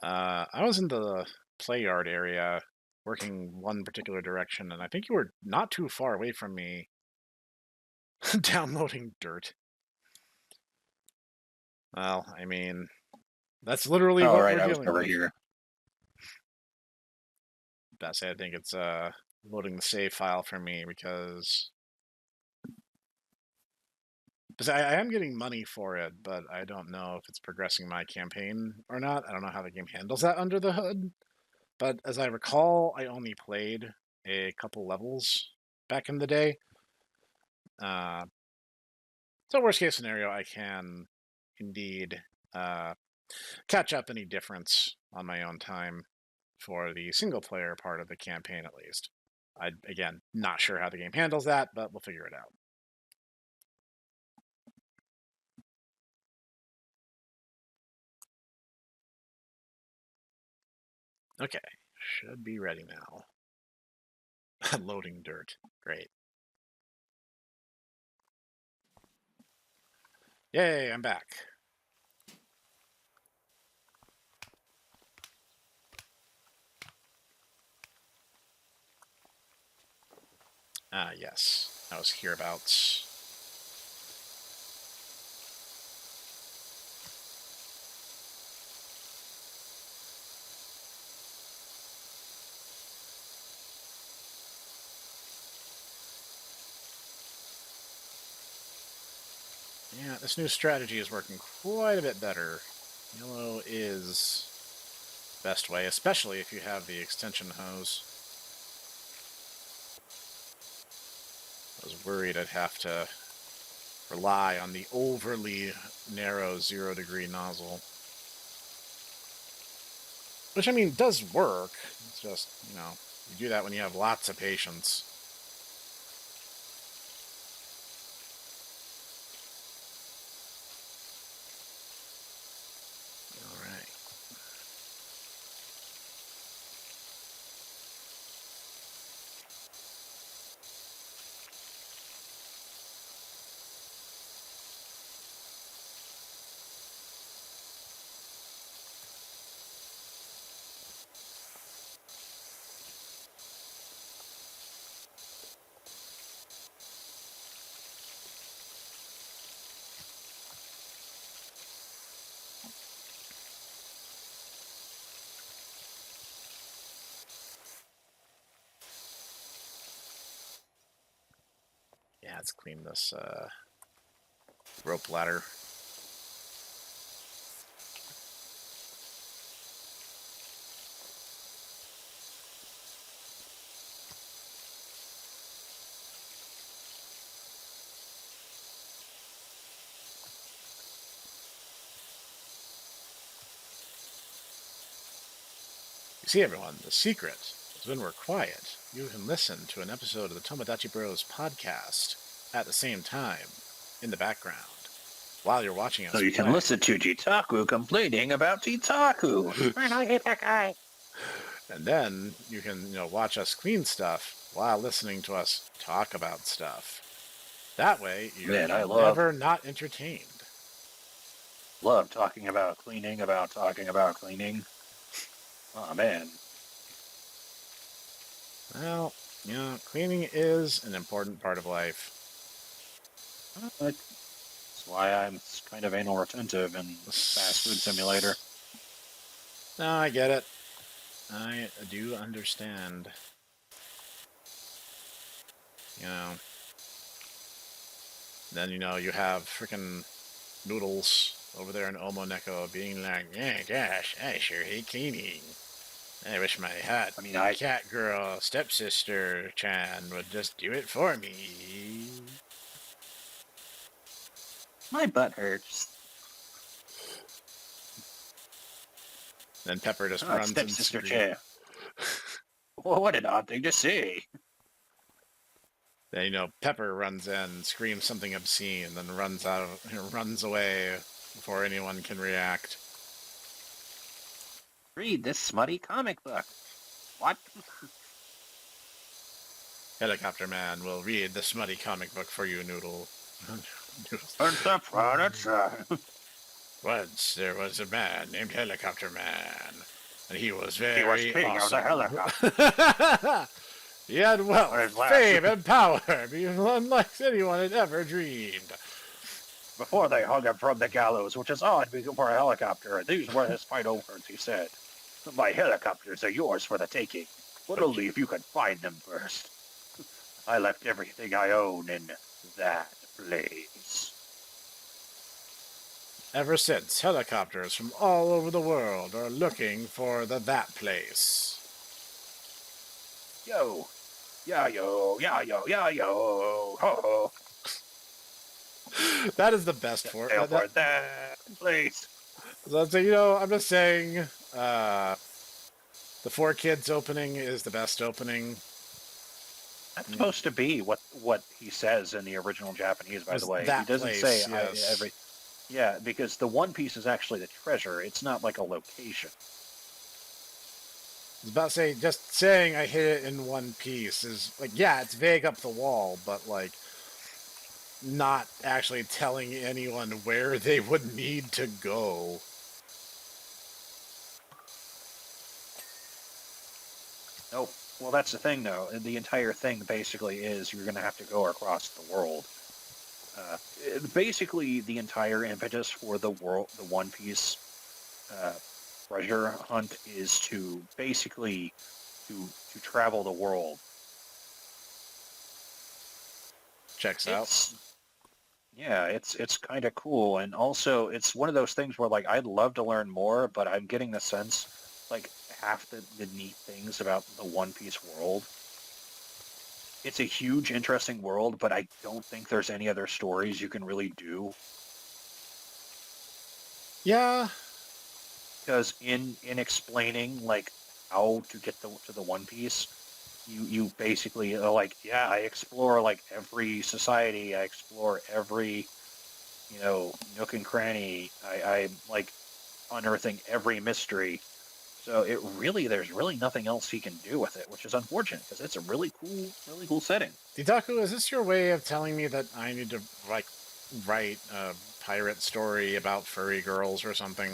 I was in the play yard area working one particular direction, and I think you were not too far away from me downloading dirt. Well, I mean, that's literally Oh, what right, we're I was dealing over with. here. That's I think it's loading the save file for me because I am getting money for it, but I don't know if it's progressing my campaign or not. I don't know how the game handles that under the hood. But as I recall, I only played a couple levels back in the day. Uh, so worst case scenario, I can indeed uh, catch up any difference on my own time for the single player part of the campaign at least. Again, not sure how the game handles that, but we'll figure it out. Okay, should be ready now. Loading dirt. Great. Yay, I'm back. Ah, yes. I was hereabouts. Yeah, this new strategy is working quite a bit better. Yellow is best way, especially if you have the extension hose. I was worried I'd have to rely on the overly narrow 0-degree nozzle. Which, I mean, does work. It's just, you do that when you have lots of patience. All right. Yeah, let's clean this rope ladder. You see, everyone, the secret is when we're quiet, you can listen to an episode of the Tomodachi Bros podcast at the same time in the background while you're watching So us you can play. listen to Jitaku complaining about Jitaku. Man, I hate that guy. And then you can, watch us clean stuff while listening to us talk about stuff. That way, you're Man, I never not entertained. love talking about cleaning, about talking about cleaning. Oh, man. Well, cleaning is an important part of life. That's why I'm kind of anal retentive in Fast Food Simulator. No, I get it. I do understand. You know, then, you have freaking Noodles over there in Omoneko being like, yeah, gosh, I sure hate cleaning. I wish my hot I mean, I cat girl stepsister Chan would just do it for me. my butt hurts. Then Pepper just Oh, runs and stepsister screams. chair. Well, what an odd thing to say. Then Pepper runs in, screams something obscene, and then runs away before anyone can react. Read this smutty comic book. What? Helicopter Man will read the smutty comic book for you, Noodle. It's the furniture. Once there was a man named Helicopter Man, and he was He was very king of the awesome. helicopter. He had On wealth, his last, fame, and power, unlike anyone had ever dreamed. before they hung him from the gallows, which is odd for a helicopter, these were his final words, he said. My helicopters are yours for the taking, but But only if you can find them first. I left everything I own in that place. ever since, helicopters from all over the world are looking for that place. Yo, yeah, yo, yeah, yo, yeah, yo, ho, ho. That is the best for Sail that. for that place. So I'd say, I'm just saying, the Four Kids opening is the best opening. That's supposed to be what he says in the original Japanese, by the Was way. He that doesn't say place? Yes. every. Yeah, because the One Piece is actually the treasure. It's not like a location. I was about to say, just saying I hit it in one piece is like, yeah, it's vague up the wall, but like, not actually telling anyone where they would need to go. Nope. Well, that's the thing, though. The entire thing basically is you're going to have to go across the world. Basically, the entire impetus for the One Piece treasure hunt is to basically to travel the world. Checks out. It's kind of cool, and also it's one of those things where like I'd love to learn more, but I'm getting the sense like half the neat things about the One Piece world. It's a huge, interesting world, but I don't think there's any other stories you can really do. Yeah. Because in explaining like how to get to the One Piece, you basically are like, yeah, I explore like every society, I explore every nook and cranny. I'm like unearthing every mystery. So there's really nothing else he can do with it, which is unfortunate because it's a really cool setting. Ditaku, is this your way of telling me that I need to like write a pirate story about furry girls or something?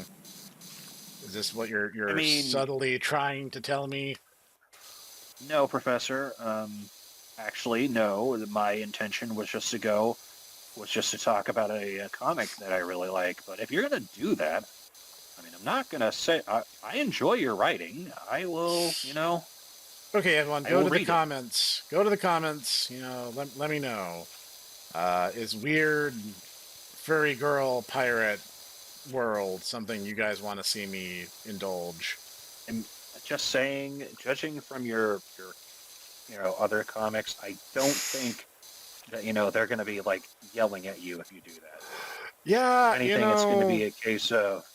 Is this what you're I you're mean, subtly trying to tell me? no, Professor. Actually, no. My intention was just to talk about a comic that I really like. But if you're gonna do that, I mean, I'm not gonna say I enjoy your writing. I will, Okay, everyone, I go will to the read it. comments. Go to the comments. Let me know. Is weird furry girl pirate world something you guys want to see me indulge? And just saying, judging from your other comics, I don't think that they're gonna be like yelling at you if you do that. Yeah, If anything, it's going to be a case of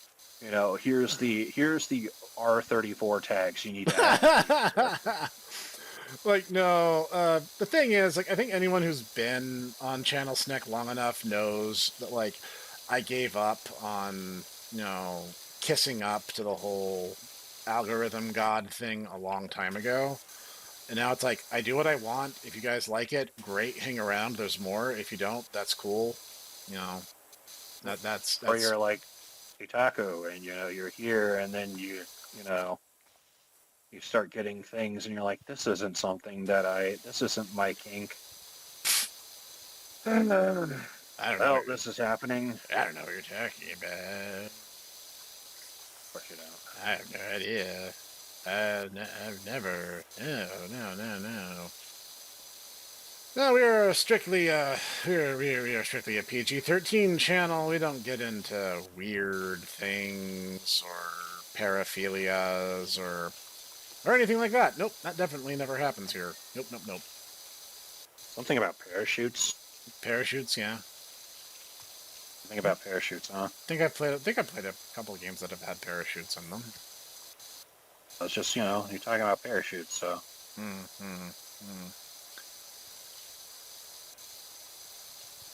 here's the R34 tags you need to add to your character. like no. The thing is, like, I think anyone who's been on Channel Snek long enough knows that like I gave up on kissing up to the whole algorithm god thing a long time ago. And now it's like I do what I want. If you guys like it, great. Hang around. There's more. If you don't, that's cool. You know Or that's you're like Itaku, and you're here, and then you know you start getting things, and you're like, this isn't my kink. I don't know. Well, this is happening. Of I don't know what you're talking about. course you don't. I have no idea. I've never. No, no, no, no. No, we are strictly a PG-13 channel. We don't get into weird things or paraphilias or anything like that. Nope, that definitely never happens here. Nope, nope, nope. Something about parachutes. Parachutes, yeah. Something about parachutes, huh? I think I played a couple of games that have had parachutes in them. It's just you're talking about parachutes, so. Hmm, hmm, hmm.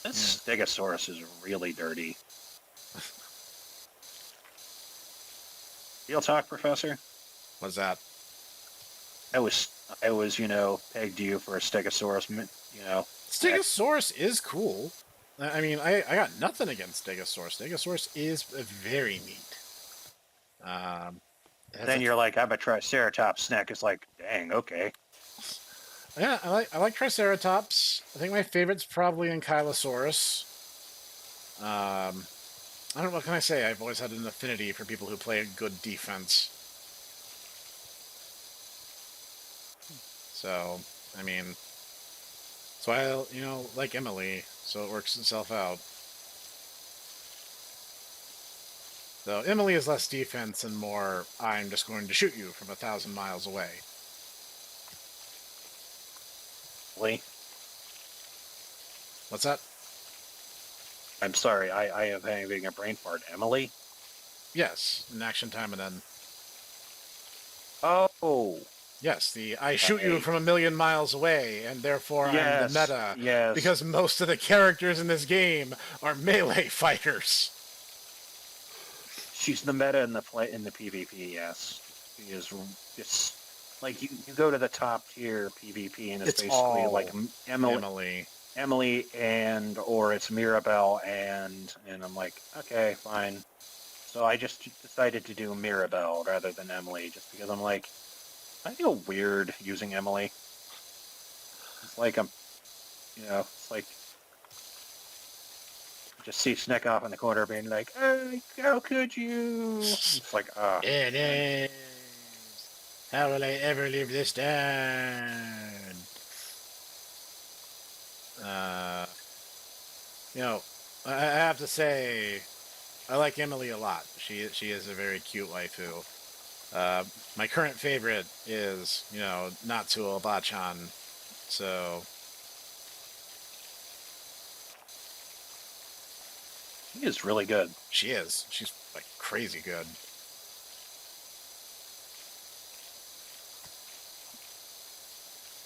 This Stegosaurus is really dirty. Real talk, Professor. What's that? I was, I was, pegged you for a Stegosaurus, neck. Stegosaurus is cool. I mean, I got nothing against Stegosaurus. Stegosaurus is very neat. It has Then like, you're like, I'm a Triceratops Snek. It's like, dang, okay. yeah, I like Triceratops. I think my favorite's probably Ankylosaurus. I don't know, what can I say? I've always had an affinity for people who play a good defense. So, I mean, so like Emily, so it works itself out. Though Emily is less defense and more, I'm just going to shoot you from 1,000 miles away. Lee, What's that? I'm sorry. I am having a brain fart. Emily? Yes, in action time and then. Oh, Yes, the I shoot you right. from 1,000,000 miles away, and therefore I'm the Yes, meta, yes. because most of the characters in this game are melee fighters. She's the meta in the PvP. Yes, she is. It's like you go to the top tier PvP, and it's It's basically like all Emily, Emily. and or it's Mirabelle, and I'm like, okay, fine. So I just decided to do Mirabelle rather than Emily, just because I'm like, I feel weird using Emily. It's like it's like just see Snek off in the corner being like, hey, how could you? It's like, It man. is. How will I ever live this down? Uh, you know, I have to say, I like Emily a lot. She is a very cute waifu. Uh, my current favorite is, Natsuo Bachan. So He is really good. she is. She's like crazy good.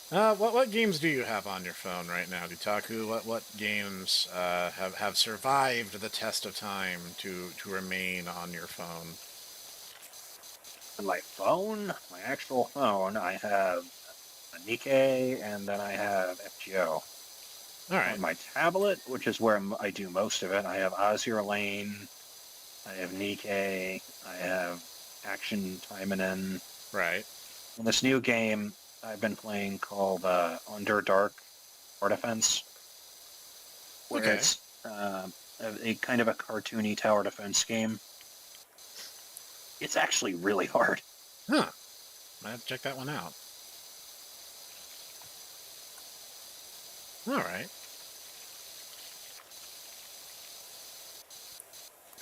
What games do you have on your phone right now, Dutaku? What games have survived the test of time to remain on your phone? On my phone, my actual phone, I have a Nikkei and then I have FGO. All right, On my tablet, which is where I do most of it, I have Azure Lane, I have Nikkei, I have Action Taimanen. right, And this new game I've been playing called Underdark Tower Defense, where okay, it's a kind of a cartoony tower defense game. It's actually really hard. huh? I have to check that one out. All right,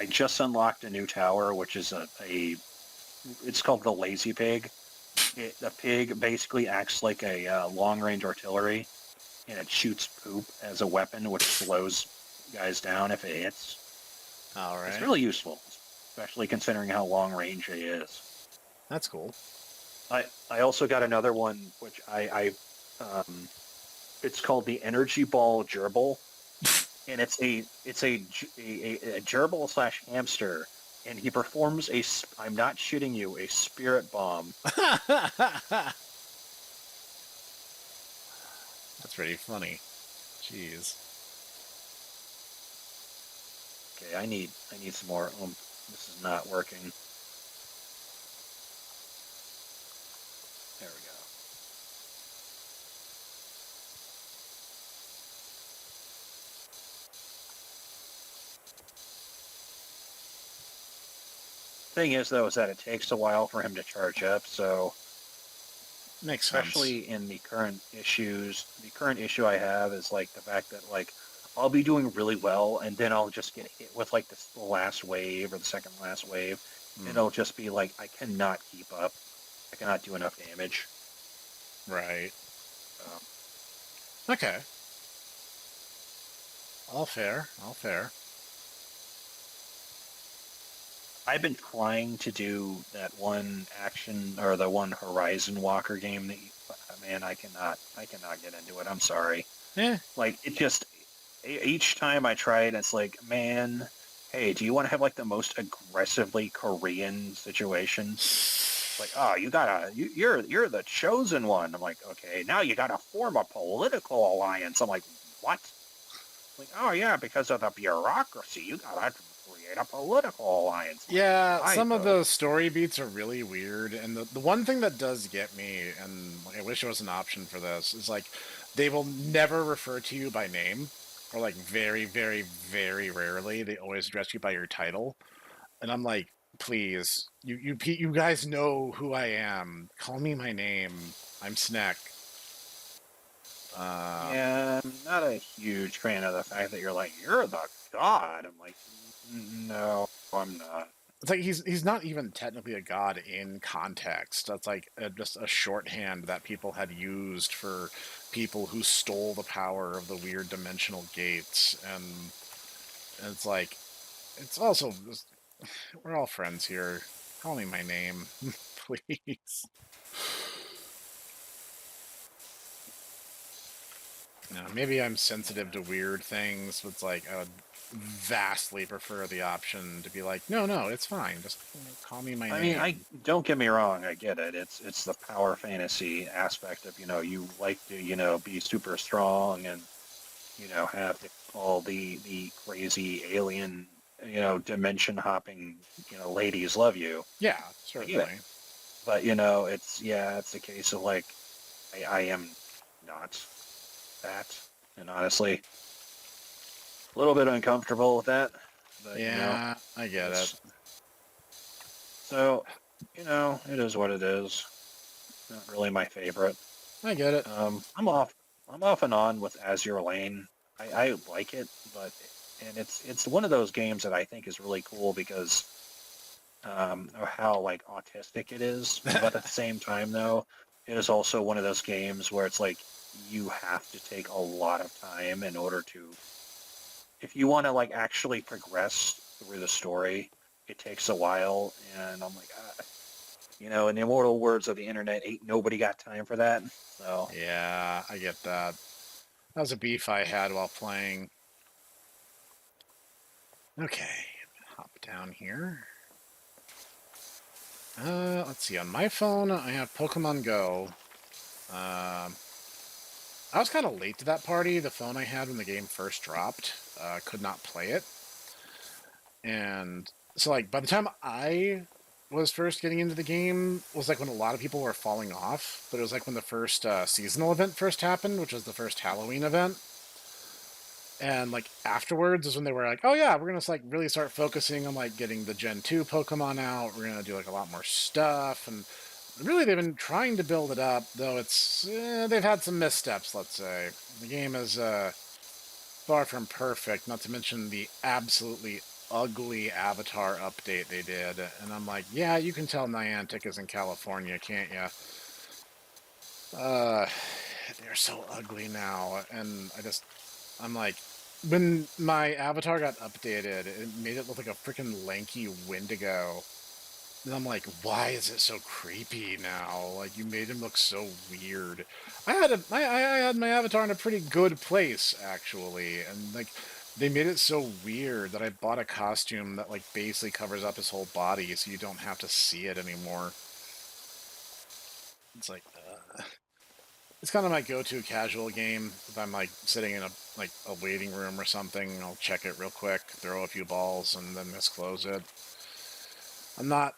I just unlocked a new tower, which is it's called the Lazy Pig. The pig basically acts like a long range artillery, and it shoots poop as a weapon, which slows guys down if it hits. all It's right. really useful, especially considering how long range it is. That's cool. I also got another one, which it's called the Energy Ball Gerbil, and it's a gerbil slash hamster, and he performs I'm not shitting you, a spirit bomb. That's pretty funny. Jeez. Okay, I need some more. This is not working. There we go. Thing is, though, is that it takes a while for him to charge up. So, Makes sense. especially in the current issue I have is like the fact that like I'll be doing really well, and then I'll just get hit with like the last wave or the second last wave, and Hmm. it'll just be like I cannot keep up. I cannot do enough damage. Right. Um, Okay. All fair. All fair. I've been trying to do that one action or the one Horizon Walker game man, I cannot get into it. I'm sorry. Eh. Like it just each time I try it, it's like, man, hey, do you want to have like the most aggressively Korean situation? Like, oh, you're the chosen one. I'm like, okay, now you gotta form a political alliance. I'm like, what? Like, oh yeah, because of the bureaucracy, you gotta create a political alliance. Like, Yeah, why some of though? those story beats are really weird, and the one thing that does get me, and like, I wish there was an option for this, is like they will never refer to you by name, or like very, very, very rarely they always address you by your title, and I'm like, please, you guys know who I am. Call me my name. I'm Snek. Uh, Yeah, I'm not a huge fan of the fact that you're like, you're the god. I'm like, no, I'm not. it's like he's not even technically a god in context. That's like just a shorthand that people had used for people who stole the power of the weird dimensional gates, and it's like it's also just, we're all friends here. Call me my name, please. Maybe I'm sensitive to weird things, but it's like I would vastly prefer the option to be like, no, no, it's fine. Just call me my I mean, I name. don't get me wrong, I get it. It's the power fantasy aspect of, you like to, be super strong and, have all the crazy alien, dimension hopping, ladies love you. Yeah, I get it. certainly. But, it's a case of like I am not that. And honestly, a little bit uncomfortable with that. But, Yeah, I get it. it's so, it is what it is. Not really my favorite. I get it. I'm off. I'm off and on with Azure Lane. I like it, but and it's one of those games that I think is really cool because of how like autistic it is. But at the same time, though, it is also one of those games where it's like you have to take a lot of time in order to, if you want to like actually progress through the story. It takes a while, and I'm like, in the immortal words of the internet, ain't nobody got time for that. So. Yeah, I get that. That was a beef I had while playing. Okay, hop down here. Let's see. On my phone, I have Pokemon Go. Um, I was kind of late to that party. The phone I had when the game first dropped could not play it, and so like by the time I was first getting into the game was like when a lot of people were falling off. But it was like when the first seasonal event first happened, which was the first Halloween event. And like afterwards is when they were like, oh yeah, we're gonna like really start focusing on like getting the Gen 2 Pokemon out. We're gonna do like a lot more stuff, and really they've been trying to build it up, though it's they've had some missteps. Let's say the game is far from perfect. Not to mention the absolutely ugly Avatar update they did, and I'm like, yeah, you can tell Niantic is in California, can't you? Uh, they're so ugly now, and I'm like, when my avatar got updated, it made it look like a freaking lanky Wendigo. And I'm like, why is it so creepy now? Like, you made him look so weird. I had my avatar in a pretty good place actually, and like, they made it so weird that I bought a costume that like basically covers up his whole body, so you don't have to see it anymore. It's like, it's kind of my go-to casual game. If I'm like sitting in a waiting room or something, I'll check it real quick, throw a few balls, and then just close it. I'm not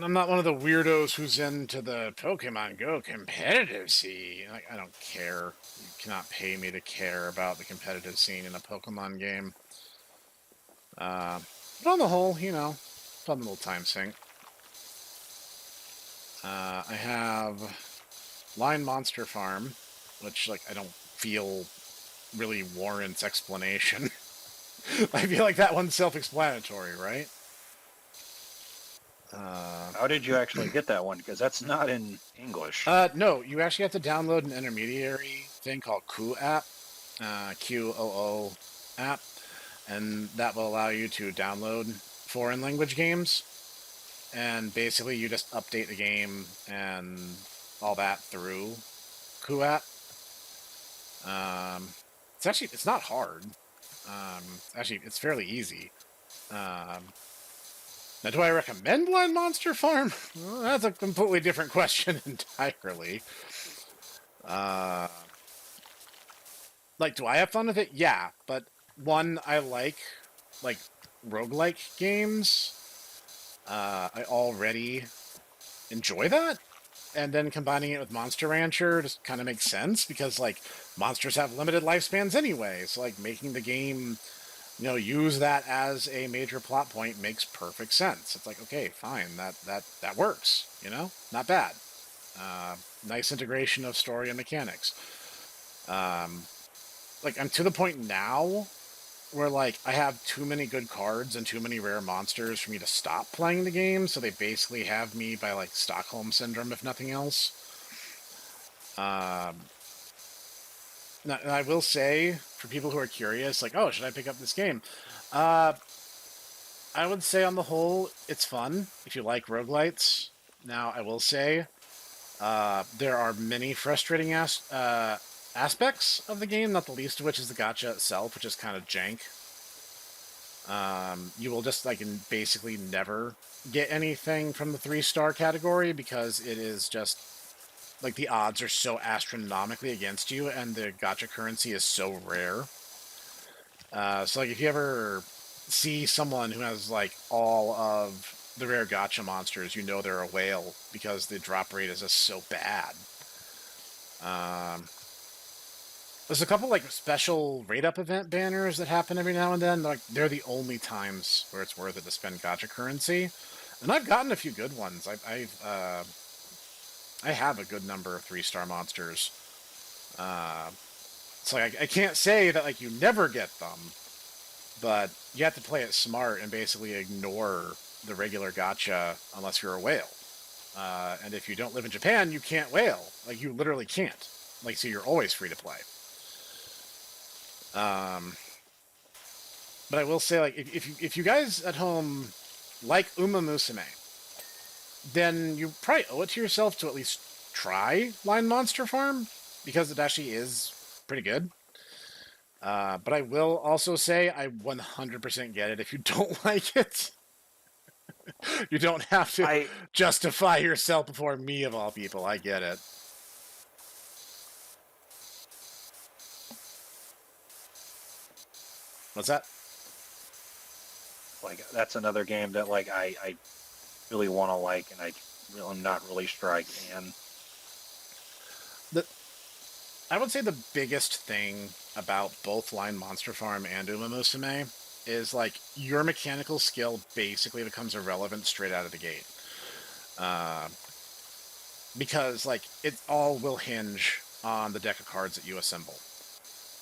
I'm not one of the weirdos who's into the Pokemon Go competitive scene. Like, I don't care. You cannot pay me to care about the competitive scene in a Pokemon game. Uh, but on the whole, fun little time sink. I have Line Monster Farm, which like I don't feel really warrants explanation. I feel like that one's self-explanatory, right? Uh, How did you actually get that one? Because that's not in English. no, you actually have to download an intermediary thing called Qoo app, QOO app, and that will allow you to download foreign language games. And basically, you just update the game and all that through Qoo app. It's not hard. It's fairly easy. Um, Now, do I recommend Blind Monster Farm? Well, that's a completely different question entirely. Uh, like, do I have fun with it? Yeah, but one, I like roguelike games. I already enjoy that. And then combining it with Monster Rancher just kind of makes sense because like monsters have limited lifespans anyway. So like making the game, use that as a major plot point makes perfect sense. It's like, okay, fine, that works, not bad. Uh, nice integration of story and mechanics. Um, like I'm to the point now where like I have too many good cards and too many rare monsters for me to stop playing the game, so they basically have me by like Stockholm syndrome, if nothing else. Um, now, and I will say for people who are curious, like, oh, should I pick up this game? Uh, I would say on the whole, it's fun if you like roguelites. Now, I will say there are many frustrating aspects of the game, not the least of which is the gacha itself, which is kind of jank. You will just like basically never get anything from the 3-star category because it is just like the odds are so astronomically against you, and the gacha currency is so rare. So like if you ever see someone who has like all of the rare gacha monsters, they're a whale because the drop rate is just so bad. Um, there's a couple like special rate up event banners that happen every now and then. Like they're the only times where it's worth it to spend gacha currency, and I've gotten a few good ones. I have a good number of 3-star monsters. Uh, so I can't say that like you never get them, but you have to play it smart and basically ignore the regular gacha unless you're a whale. And if you don't live in Japan, you can't whale. Like you literally can't. Like so, you're always free to play. Um, but I will say, like, if you guys at home like Uma Musume, then you probably owe it to yourself to at least try Line Monster Farm because it actually is pretty good. But I will also say I 100% get it if you don't like it. You don't have to I justify yourself before me of all people. I get it. What's that? like that's another game that like I really want to like, and I'm not really sure I can. The I would say the biggest thing about both Line Monster Farm and Uma Musume is like your mechanical skill basically becomes irrelevant straight out of the gate. Uh, because like it all will hinge on the deck of cards that you assemble.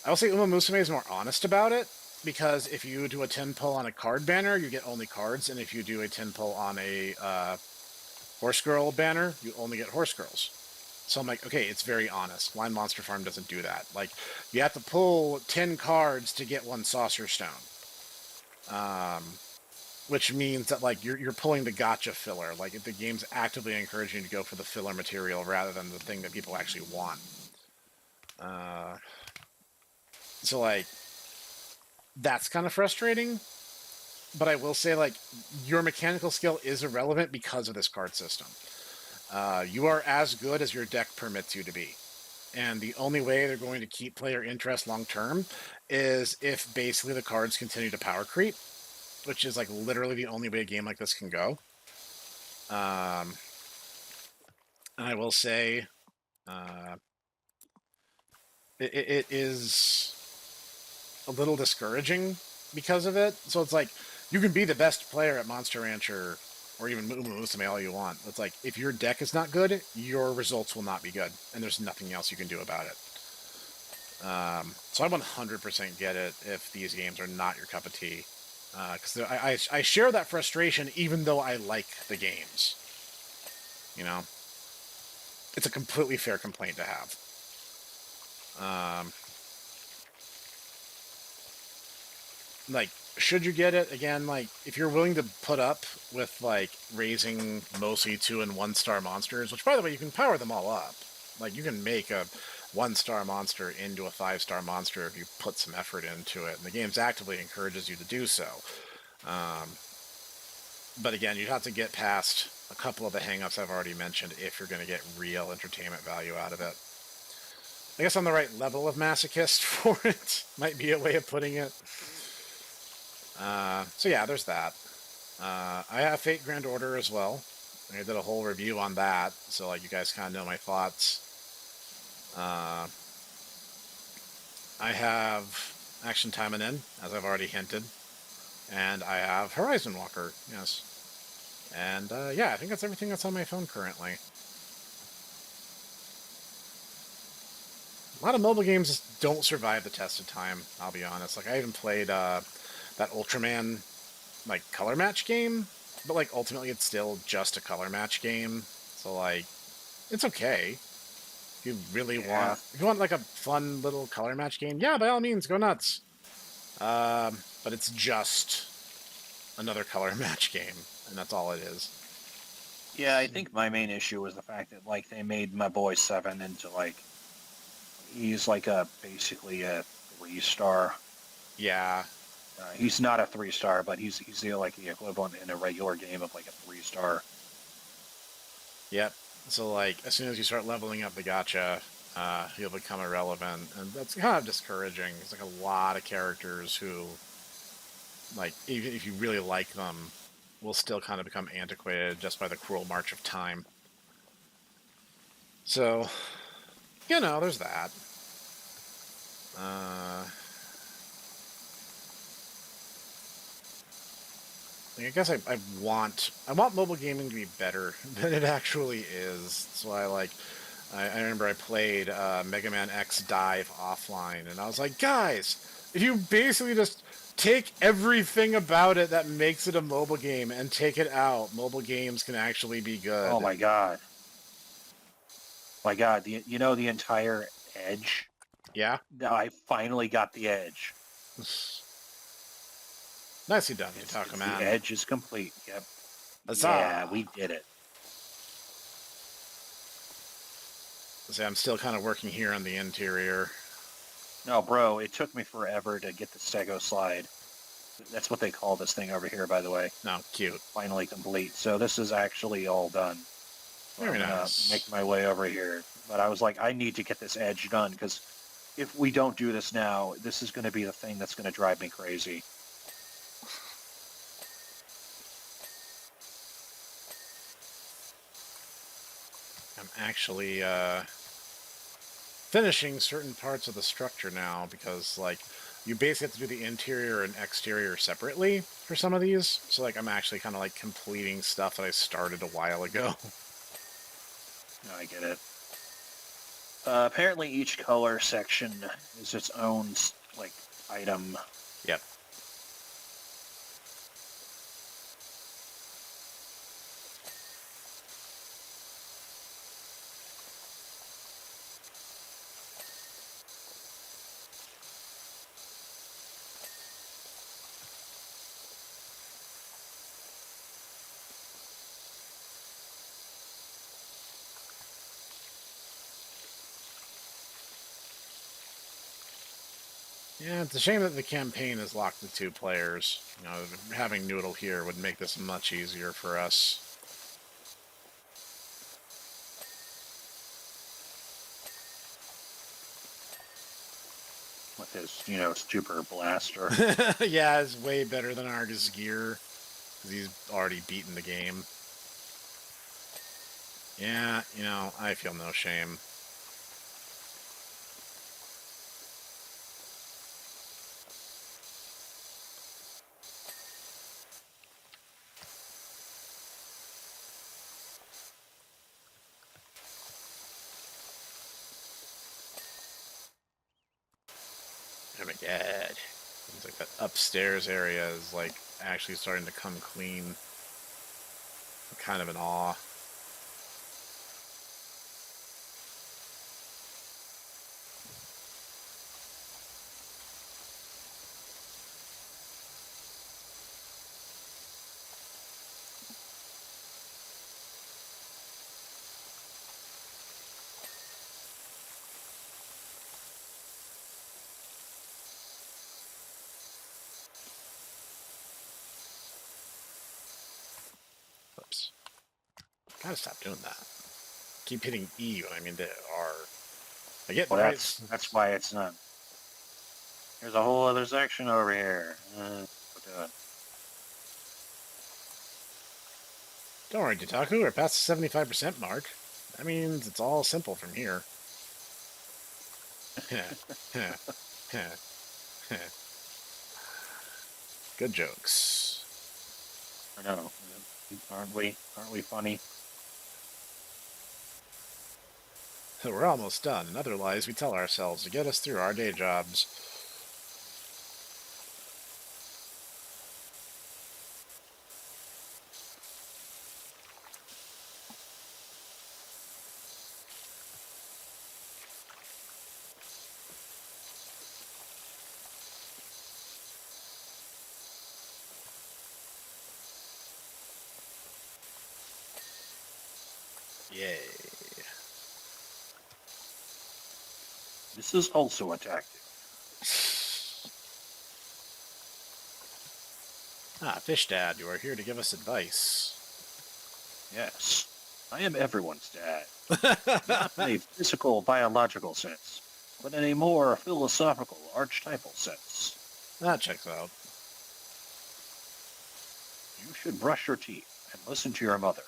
I will say Uma Musume is more honest about it because if you do a 10 pull on a card banner, you get only cards, and if you do a 10 pull on a horse girl banner, you only get horse girls. So I'm like, okay, it's very honest. Line Monster Farm doesn't do that. Like, you have to pull 10 cards to get one Saucer Stone. Um, which means that like you're pulling the gotcha filler. Like the game's actively encouraging you to go for the filler material rather than the thing that people actually want. Uh, so like that's kind of frustrating. But I will say like your mechanical skill is irrelevant because of this card system. You are as good as your deck permits you to be. And the only way they're going to keep player interest long term is if basically the cards continue to power creep, which is like literally the only way a game like this can go. Um, and I will say, uh, it is a little discouraging because of it. So it's like you can be the best player at Monster Rancher or even Musume all you want. It's like if your deck is not good, your results will not be good, and there's nothing else you can do about it. So I 100% get it if these games are not your cup of tea. Because I share that frustration even though I like the games. You know, it's a completely fair complaint to have. Like, should you get it? Again, like, if you're willing to put up with, like, raising mostly 2 and 1-star monsters, which, by the way, you can power them all up. Like, you can make a 1-star monster into a 5-star monster if you put some effort into it, and the game's actively encourages you to do so. Um, but again, you'd have to get past a couple of the hangups I've already mentioned if you're going to get real entertainment value out of it. I guess I'm the right level of masochist for it. Might be a way of putting it. So yeah, there's that. I have Fate Grand Order as well. I did a whole review on that, so like you guys kind of know my thoughts. Uh, I have Action Time and In, as I've already hinted, and I have Horizon Walker. Yes, and yeah, I think that's everything that's on my phone currently. A lot of mobile games don't survive the test of time. I'll be honest. Like I even played that Ultraman like color match game, but like ultimately it's still just a color match game. So like it's okay. If you really Yeah. want, if you want like a fun little color match game, yeah, by all means, go nuts. But it's just another color match game, and that's all it is. Yeah, I think my main issue was the fact that like they made my boy Seven into like he's like a basically a 3 star. Yeah, He's not a 3 star, but he's the, like the equivalent in a regular game of like a 3 star. yep. So like, as soon as you start leveling up the gacha, he'll become irrelevant, and that's kind of discouraging. There's like a lot of characters who, like, even if you really like them, will still kind of become antiquated just by the cruel march of time. So, there's that. Uh, I guess I want mobile gaming to be better than it actually is. That's why I remember I played Mega Man X Dive offline, and I was like, guys, if you basically just take everything about it that makes it a mobile game and take it out, mobile games can actually be Oh good. my god, the entire edge. Yeah, I finally got the edge. nicely done, Yutaka It's the Man. edge is complete. Yep. Yeah, Huzzah! we did it. See, I'm still kind of working here on the interior. No, bro, it took me forever to get the Stego slide. That's what they call this thing over here, by the way. No, cute. Finally complete. So this is actually all done. So Very I'm gonna nice. make my way over here. But I was like, I need to get this edge done because if we don't do this now, this is going to be the thing that's going to drive me crazy. I'm actually finishing certain parts of the structure now because like you basically have to do the interior and exterior separately for some of these. So like I'm actually kind of like completing stuff that I started a while ago. No, I get it. Apparently, each color section is its own like item. Yep. Yeah, it's a shame that the campaign is locked to 2 players. Having Noodle here would make this much easier for us. With his, super blaster. Yeah, it's way better than Argus gear because he's already beaten the game. Yeah, I feel no shame. Oh my god. It's like that upstairs area is like actually starting to come clean. I'm kind of in awe. Oops. Gotta stop doing that. Keep hitting E when I mean to R. I get the Well, right. that's why it's not. There's a whole other section over here. Don't worry, Ditaku. We're past the 75% mark. That means it's all simple from here. Good jokes. I know, aren't we? Aren't we funny? We're almost done, and other lies we tell ourselves to get us through our day jobs. Yay. This is also a tactic. Ah, Fish Dad, you are here to give us advice. Yes, I am everyone's dad. Not in a physical, biological sense, but in a more philosophical, archetypal sense. That checks out. You should brush your teeth and listen to your mother.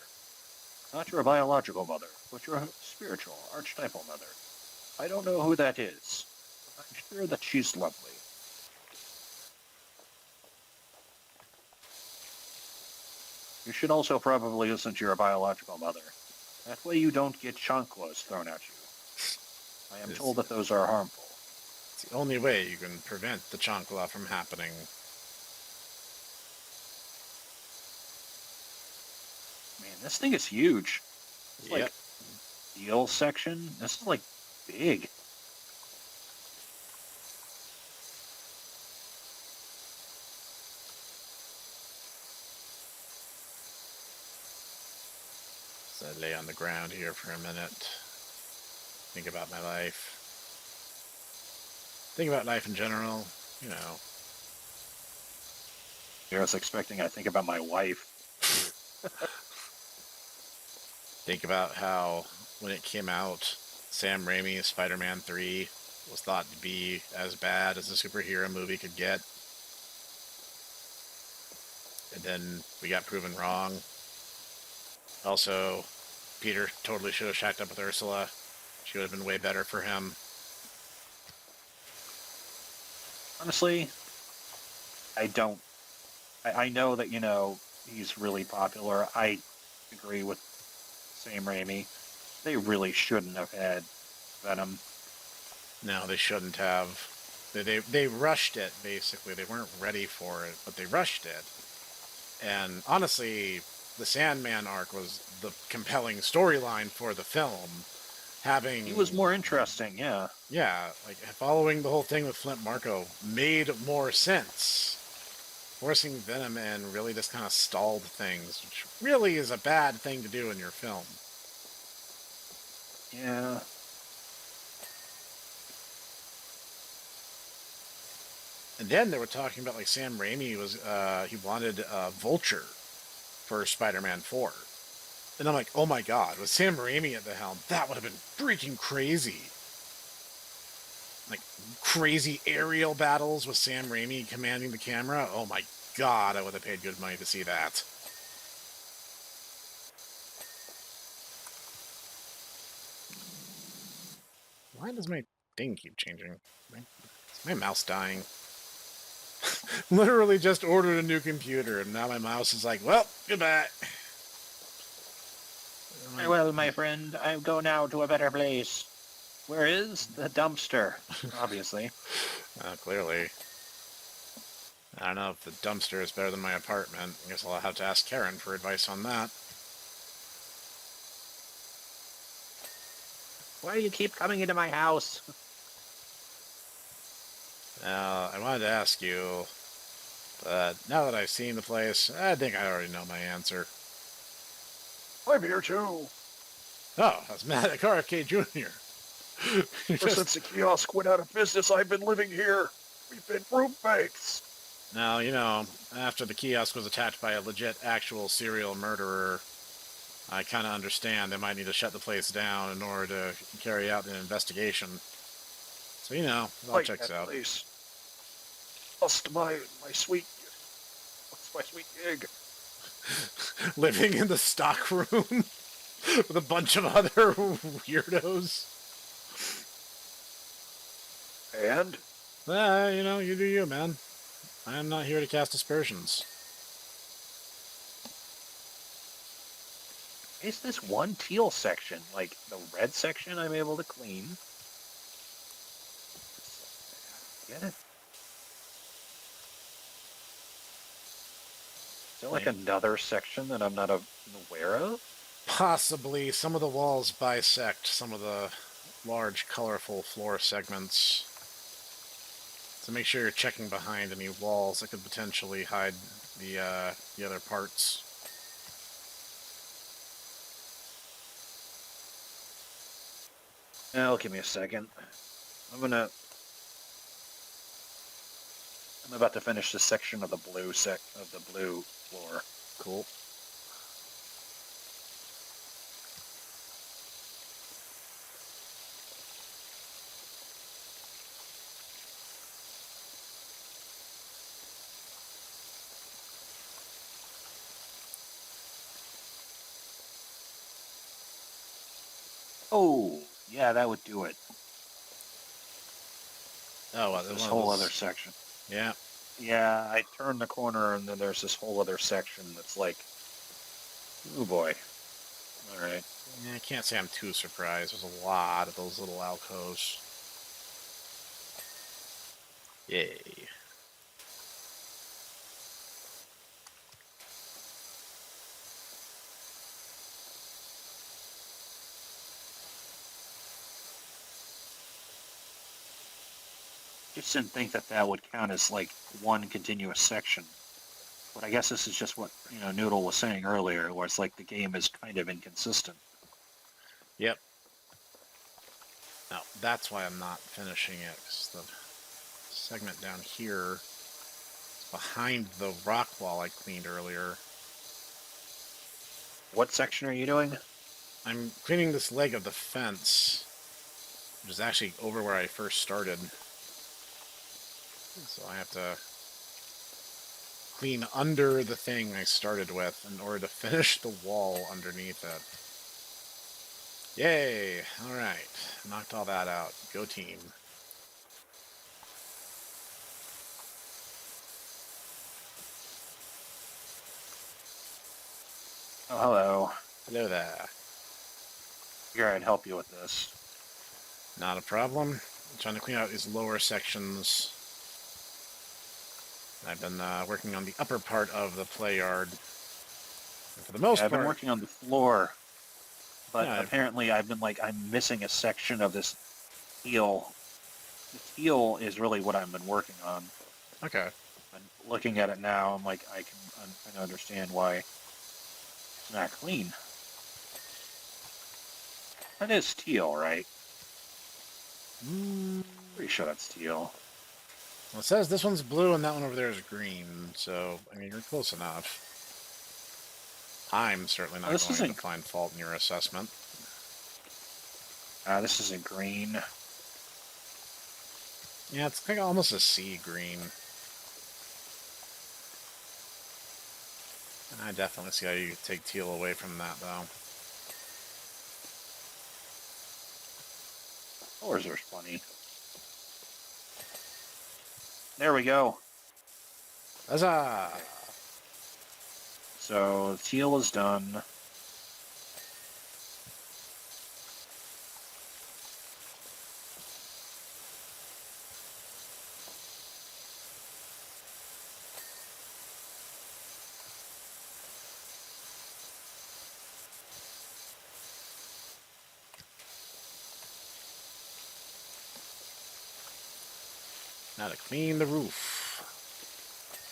Not your biological mother, but your spiritual, archetypal mother. I don't know who that is, but I'm sure that she's lovely. You should also probably listen to your biological mother. That way you don't get chanclas thrown at you. I am told that those are harmful. It's the only way you can prevent the chancla from happening. Man, this thing is huge. It's Yep. like steel section. This is like big. So I lay on the ground here for a minute. Think about my life. Think about life in general, you know. I was expecting I think about my wife. Think about how, when it came out, Sam Raimi's Spider-Man 3 was thought to be as bad as a superhero movie could get. And then we got proven wrong. Also, Peter totally should have shacked up with Ursula. She would have been way better for him. Honestly, I don't. I know that, he's really popular. I agree with Sam Raimi. They really shouldn't have had Venom. No, they shouldn't have. They rushed it, basically. They weren't ready for it, but they rushed it. And honestly, the Sandman arc was the compelling storyline for the film. He was more interesting, yeah. Yeah, like following the whole thing with Flint Marko made more sense. Forcing Venom in really just kind of stalled things, which really is a bad thing to do in your film. Yeah. And then they were talking about like Sam Raimi was he wanted Vulture for Spider-Man 4. And I'm like, oh my god, with Sam Raimi at the helm, that would have been freaking crazy. Like crazy aerial battles with Sam Raimi commanding the camera. Oh my god, I would have paid good money to see that. Why does my thing keep changing? Is my mouse dying? Literally just ordered a new computer, and now my mouse is like, well, goodbye. Farewell, my friend. I go now to a better place. Where is the dumpster? Obviously. Clearly. I don't know if the dumpster is better than my apartment. I guess I'll have to ask Karen for advice on that. Why do you keep coming into my house? I wanted to ask you, but now that I've seen the place, I think I already know my answer. I'm here too. Oh, that's Matt at RFK Jr. Ever since the kiosk went out of business, I've been living here. We've been roommates. Now, after the kiosk was attacked by a legit, actual serial murderer, I kind of understand they might need to shut the place down in order to carry out an investigation. So, you know, it all Like checks that out. place. Lost my sweet. What's my sweet gig? Living in the stock room with a bunch of other weirdos. And You know, you do you, man. I am not here to cast aspersions. is this one teal section? Like the red section, I'm able to clean. Get it? Is there like another section that I'm not aware of? Possibly some of the walls bisect some of the large, colorful floor segments. So make sure you're checking behind any walls that could potentially hide the other parts. Now, give me a second. I'm about to finish this section of the blue floor. Cool. Oh, yeah, that would do it. Oh, It's this one of whole other those. section. Yeah. Yeah, I turned the corner and then there's this whole other section that's like, oh boy. All right. Yeah, I can't say I'm too surprised. There's a lot of those little alcoves. Yay. Just didn't think that that would count as like one continuous section. But I guess this is just what, Noodle was saying earlier, where it's like the game is kind of inconsistent. Yep. Now, that's why I'm not finishing it, because the segment down here is behind the rock wall I cleaned earlier. What section are you doing? I'm cleaning this leg of the fence, which is actually over where I first started. So I have to clean under the thing I started with in order to finish the wall underneath it. Yay! Alright, knocked all that out. Go team. Oh, hello. Hello there. Here, I'd help you with this. Not a problem. I'm trying to clean out these lower sections. I've been working on the upper part of the play yard. And for the most I've been part, working on the floor, but yeah, apparently I'm missing a section of this teal. The teal is really what I've been working on. okay. And looking at it now, I'm like, I can kind of understand why it's not clean. That is teal, right? Pretty sure that's teal. Well, it says this one's blue and that one over there is green, so, I mean, you're close enough. I'm certainly Oh, not going to find fault in your assessment. This isn't green. Yeah, it's like almost a sea green. I definitely see how you could take teal away from that, though. Colors are funny. There we go. Huzzah! So teal is done. Now to clean the roof.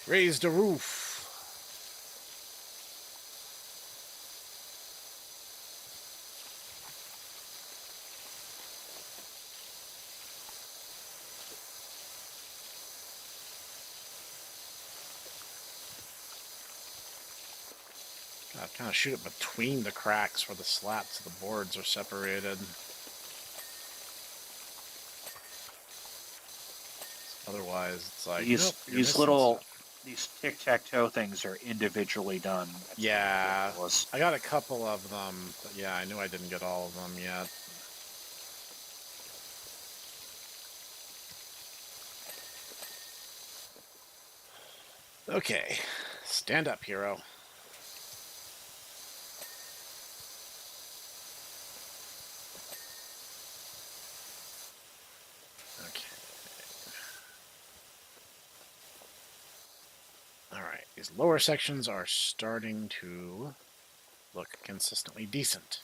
Raise the roof. I kind of shoot it between the cracks where the slats of the boards are separated. Otherwise, it's like, nope, you're These missing little stuff. these tic-tac-toe things are individually done. That's what's Yeah, ridiculous. I got a couple of them, but yeah, I knew I didn't get all of them yet. Okay, stand up, hero. Okay. Alright, these lower sections are starting to look consistently decent.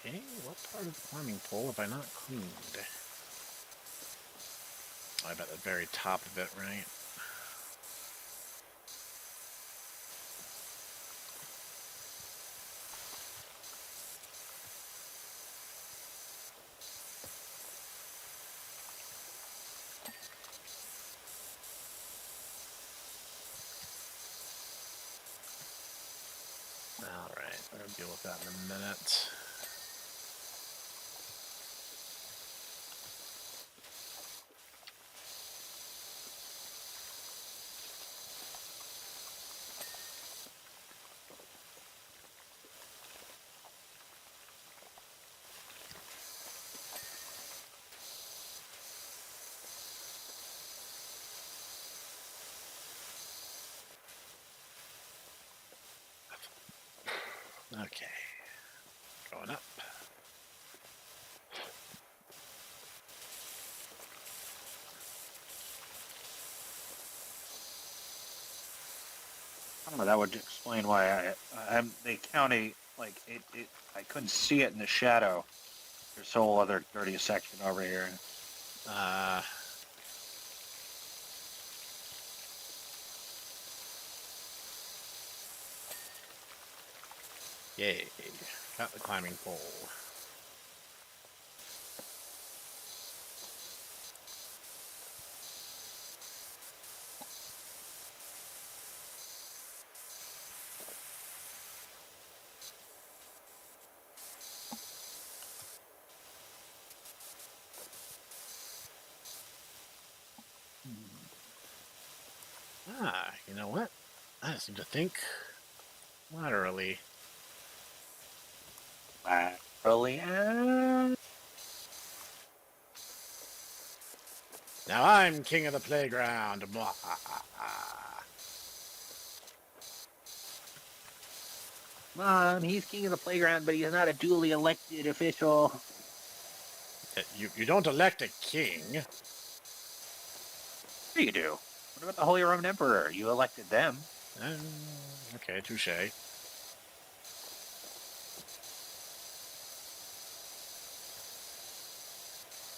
Okay, what part of the climbing pole have I not cleaned? Oh, I bet the very top of it, right? Alright, we're gonna deal with that in a minute. Okay, going up. I don't know. That would explain why I'm the county like it. I couldn't see it in the shadow. There's a whole other dirty section over here. Uh, yay, got the climbing pole. Ah, you know what? I seem to think laterally. Really? Now I'm king of the playground. Mwahaha. Mom, he's king of the playground, but he's not a duly elected official. You don't elect a king. What do you do? What about the Holy Roman Emperor? You elected them. Okay, touche.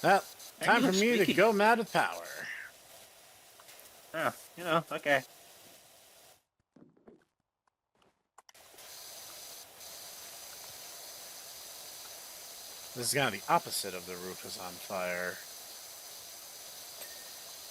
Well, And time you for have me to speaking. go mad with power. Oh, okay. This is kind of the opposite of the roof is on fire.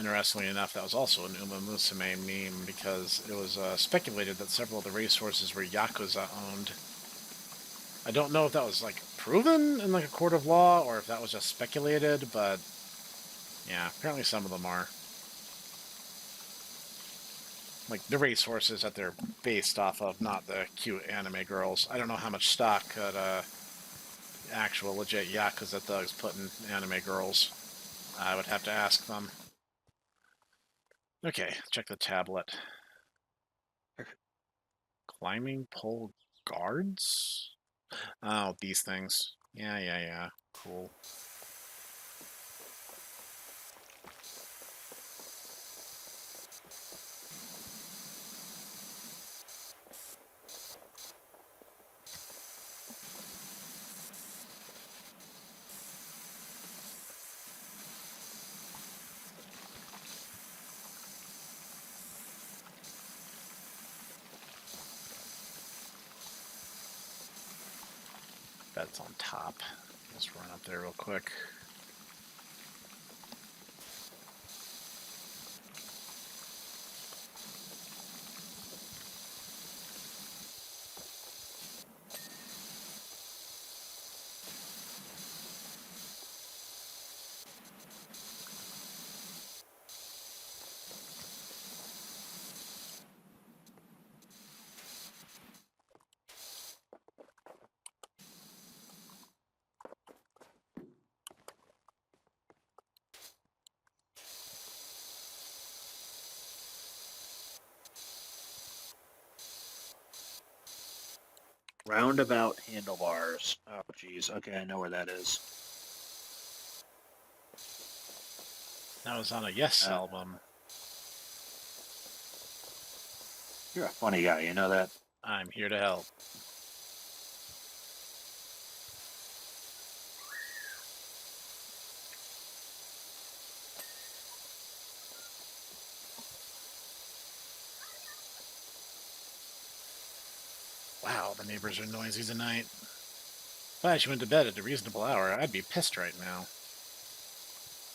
Interestingly enough, that was also an Uma Musume meme because it was speculated that several of the resources were Yakuza owned. I don't know if that was like proven in like a court of law or if that was just speculated, but yeah, apparently some of them are. Like the racehorses that they're based off of, not the cute anime girls. I don't know how much stock could actual legit Yakuza thugs put in anime girls. I would have to ask them. Okay, check the tablet. Climbing pole guards? Oh, these things. Yeah. Cool. That's on top. Let's run up there real quick. Roundabout handlebars. Oh, geez. Okay, I know where that is. That was on a Yes album. You're a funny guy, you know that? I'm here to help. Wow, the neighbors are noisy tonight. If I actually went to bed at a reasonable hour, I'd be pissed right now.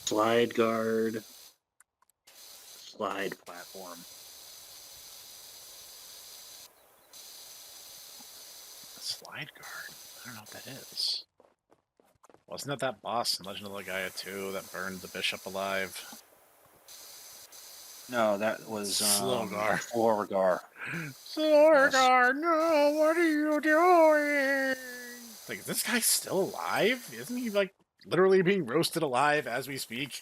Slide guard. Slide platform. Slide guard? I don't know what that is. Wasn't that boss in Legend of the Gaia 2 that burned the bishop alive? No, that was Slowgar. Florgar. Slowgar, yes. No, what are you doing? Like, is this guy still alive? Isn't he, like, literally being roasted alive as we speak?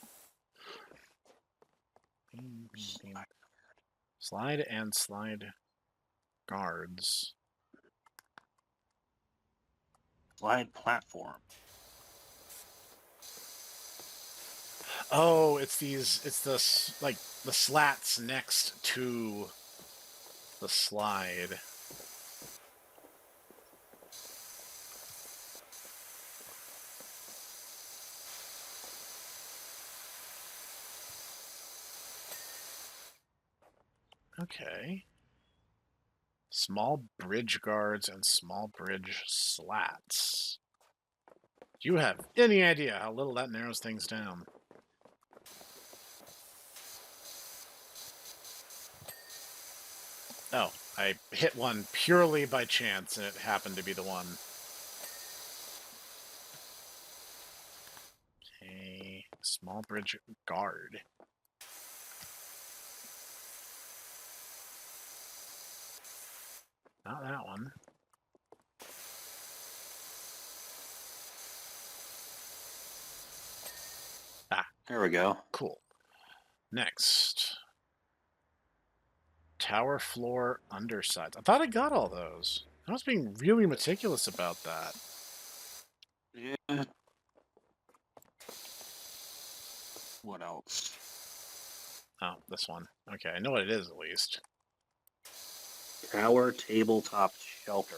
Slide and slide guards. Slide platform. Oh, it's the slats next to the slide. Okay. Small bridge guards and small bridge slats. Do you have any idea how little that narrows things down? Oh, I hit one purely by chance, and it happened to be the one. Okay, small bridge guard. Not that one. Ah, there we go. Cool. Next. Tower floor undersides. I thought I got all those. I was being really meticulous about that. Yeah. What else? Oh, this one. Okay, I know what it is at least. Tower tabletop shelter.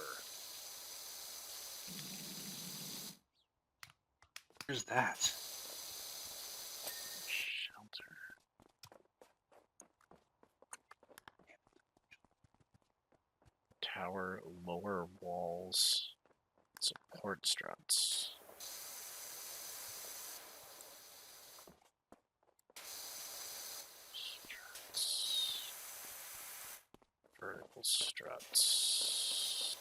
Where's that? Shelter. Tower lower walls. Support struts. vertical struts.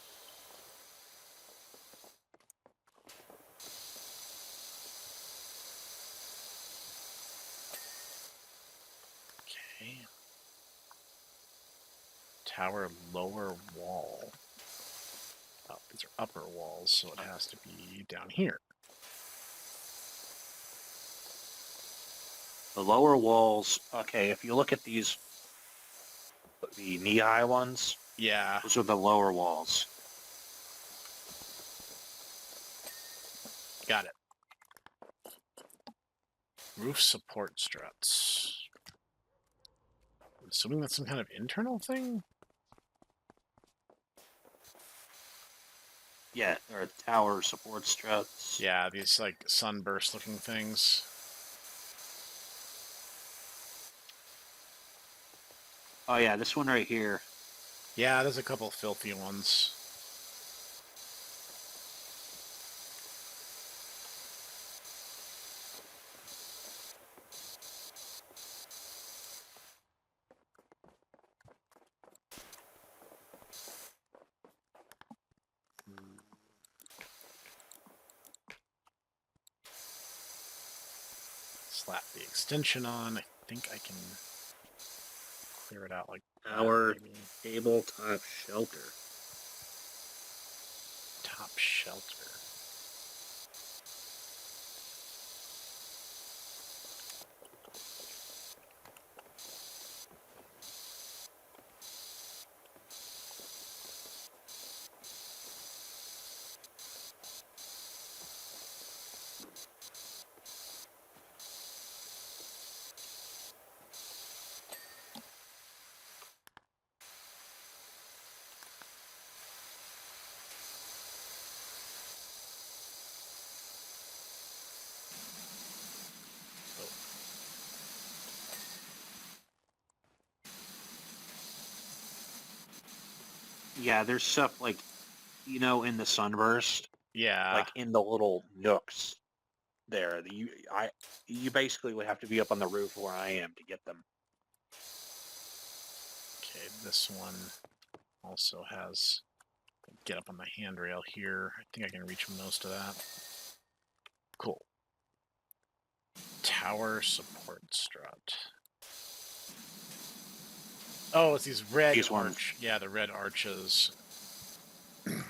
Okay. Tower lower wall. Oh, these are upper walls, so it has to be down here. The lower walls, okay, if you look at these, the knee-high ones, Yeah, those are the lower walls. got it. Roof support struts. I'm assuming that's some kind of internal thing? Yeah, there are tower support struts. Yeah, these like sunburst looking things. Oh yeah, this one right here. Yeah, there's a couple filthy ones. Slap the extension on. I think I can clear it out like Tower that, maybe. tabletop shelter. Top shelter. Yeah, there's stuff like, in the sunburst, Yeah. like in the little nooks there. You basically would have to be up on the roof where I am to get them. Okay, this one also has get up on the handrail here. I think I can reach most of that. Cool. Tower support strut. Oh, it's these red These ones. arch. Yeah, the red arches. There's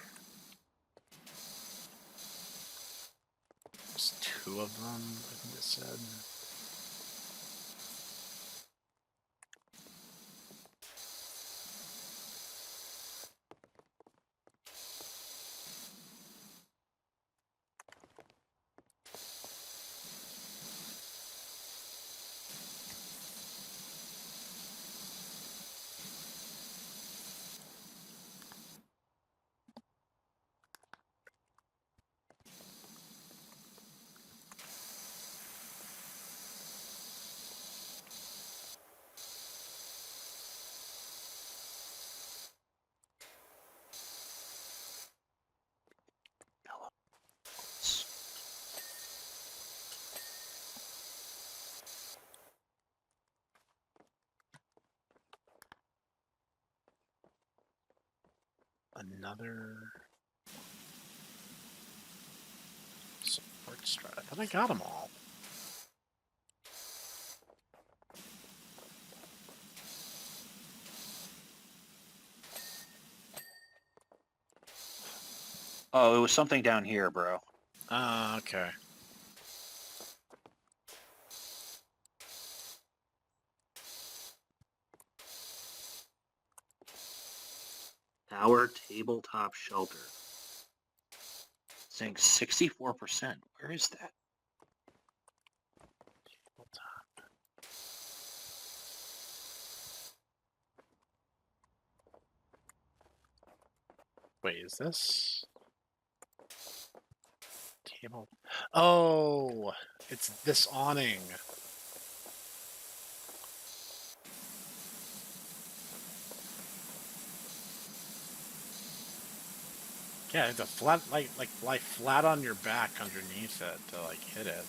two of them, I think it said. Another support strut. I thought I got them all. Oh, it was something down here, bro. Ah, okay. Tower tabletop shelter. Saying 64%. Where is that? Wait, is this table? Oh, it's this awning. Yeah, it's a flat, like lie flat on your back underneath it to like hit it.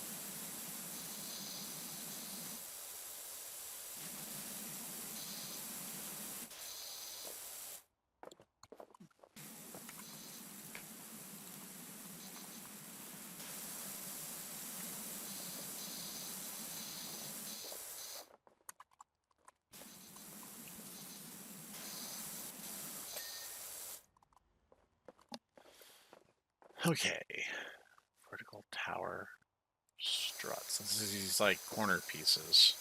Okay. Vertical tower struts. This is these like corner pieces.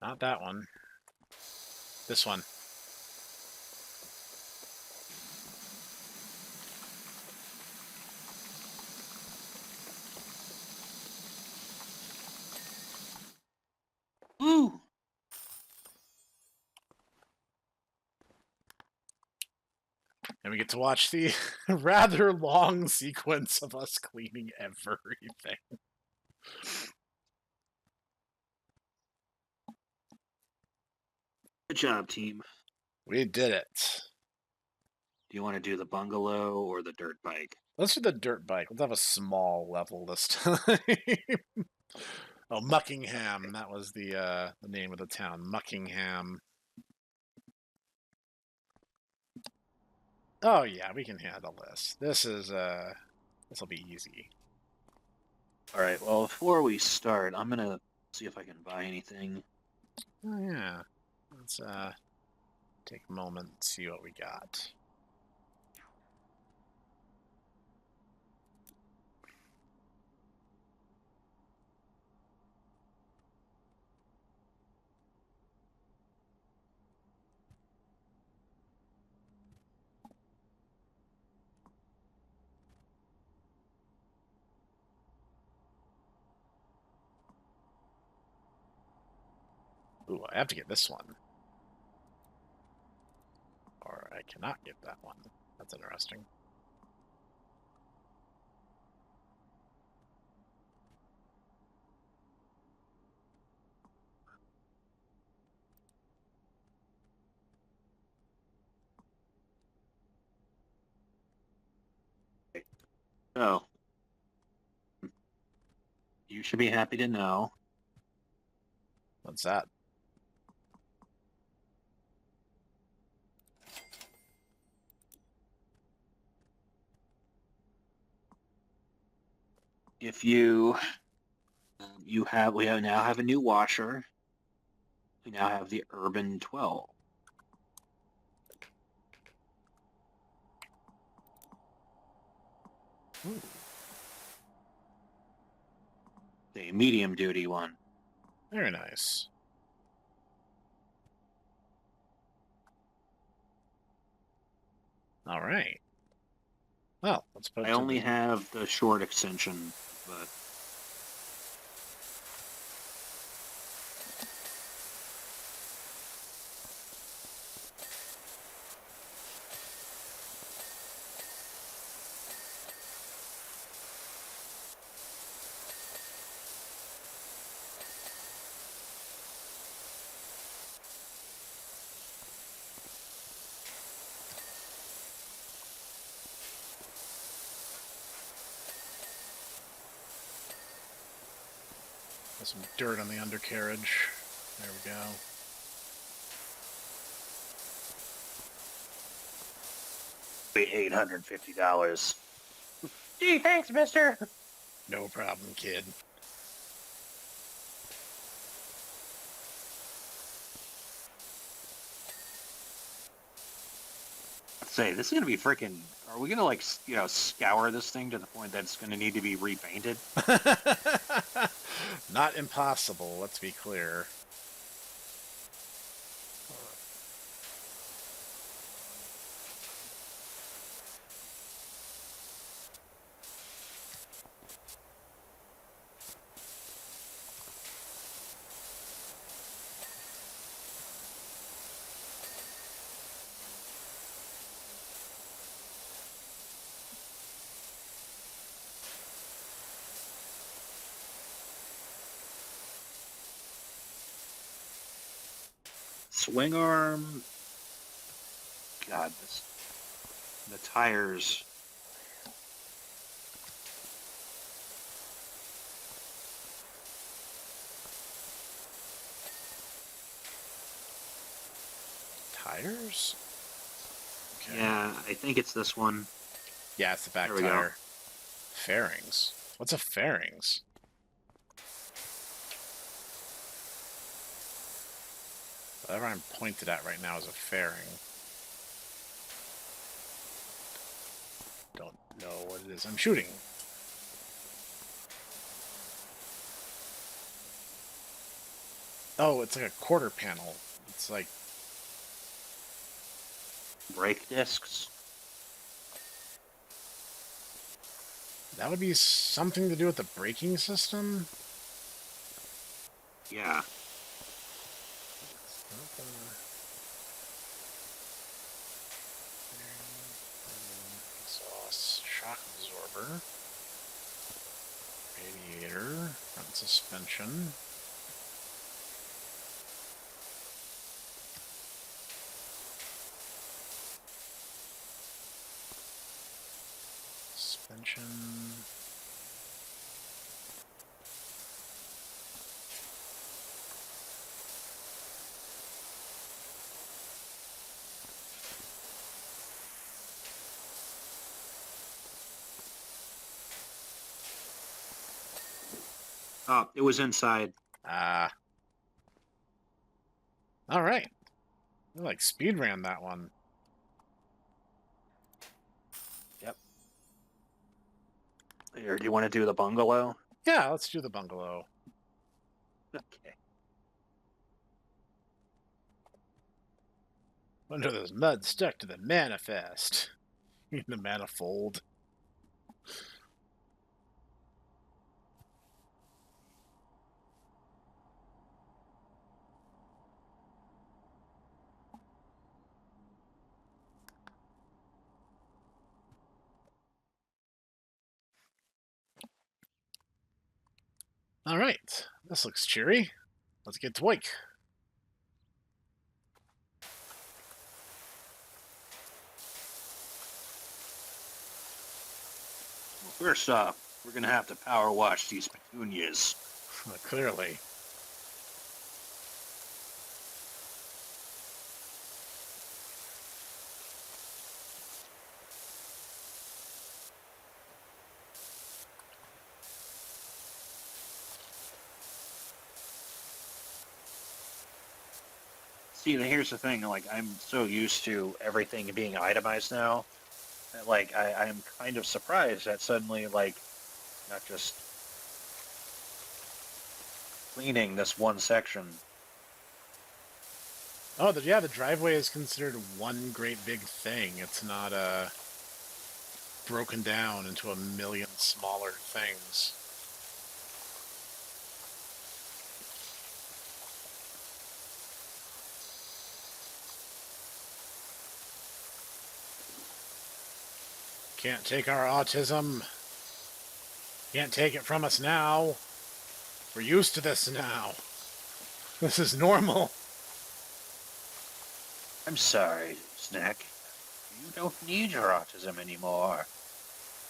Not that one. This one. Woo! And we get to watch the rather long sequence of us cleaning everything. Good job, team. We did it. Do you want to do the bungalow or the dirt bike? Let's do the dirt bike. Let's have a small level this time. Oh, Muckingham. That was the name of the town. Muckingham. Oh yeah, we can handle this. This will be easy. All right. Well, before we start, I'm gonna see if I can buy anything. Oh yeah. Let's take a moment and see what we got. Ooh, I have to get this one. Or I cannot get that one. That's interesting. So, you should be happy to know What's that? if we now have a new washer. We now have the Urban 12. Ooh, The medium duty one. very nice. All right. Well, let's put I it to only the... have the short extension, but There's some dirt on the undercarriage. There we go. be $850. Gee, thanks, mister. No problem, kid. Say, this is gonna be freaking. Are we gonna scour this thing to the point that it's gonna need to be repainted? Not impossible, let's be clear. Swing arm. God, the tires. Tires? Okay. Yeah, I think it's this one. Yeah, it's the back There we tire. go. Fairings. What's a fairings? Whatever I'm pointed at right now is a fairing. Don't know what it is I'm shooting. Oh, it's like a quarter panel. It's like Brake discs. that would be something to do with the braking system. Yeah. Exhaust, shock absorber, radiator, front suspension. Suspension. Oh, it was inside. Ah. All right. I like speed ran that one. Yep. Here, do you want to do the bungalow? Yeah, let's do the bungalow. Okay. Under this mud stuck to the manifest. The manifold. All right. This looks cheery. Let's get to work. Well, first off, we're gonna have to power wash these petunias. Clearly. See, here's the thing. Like, I'm so used to everything being itemized now that, like, I'm kind of surprised that suddenly, like, not just cleaning this one section. Oh, yeah, the driveway is considered one great big thing. It's not broken down into a million smaller things. Can't take our autism. Can't take it from us now. We're used to this now. This is normal. I'm sorry, Snek. You don't need your autism anymore.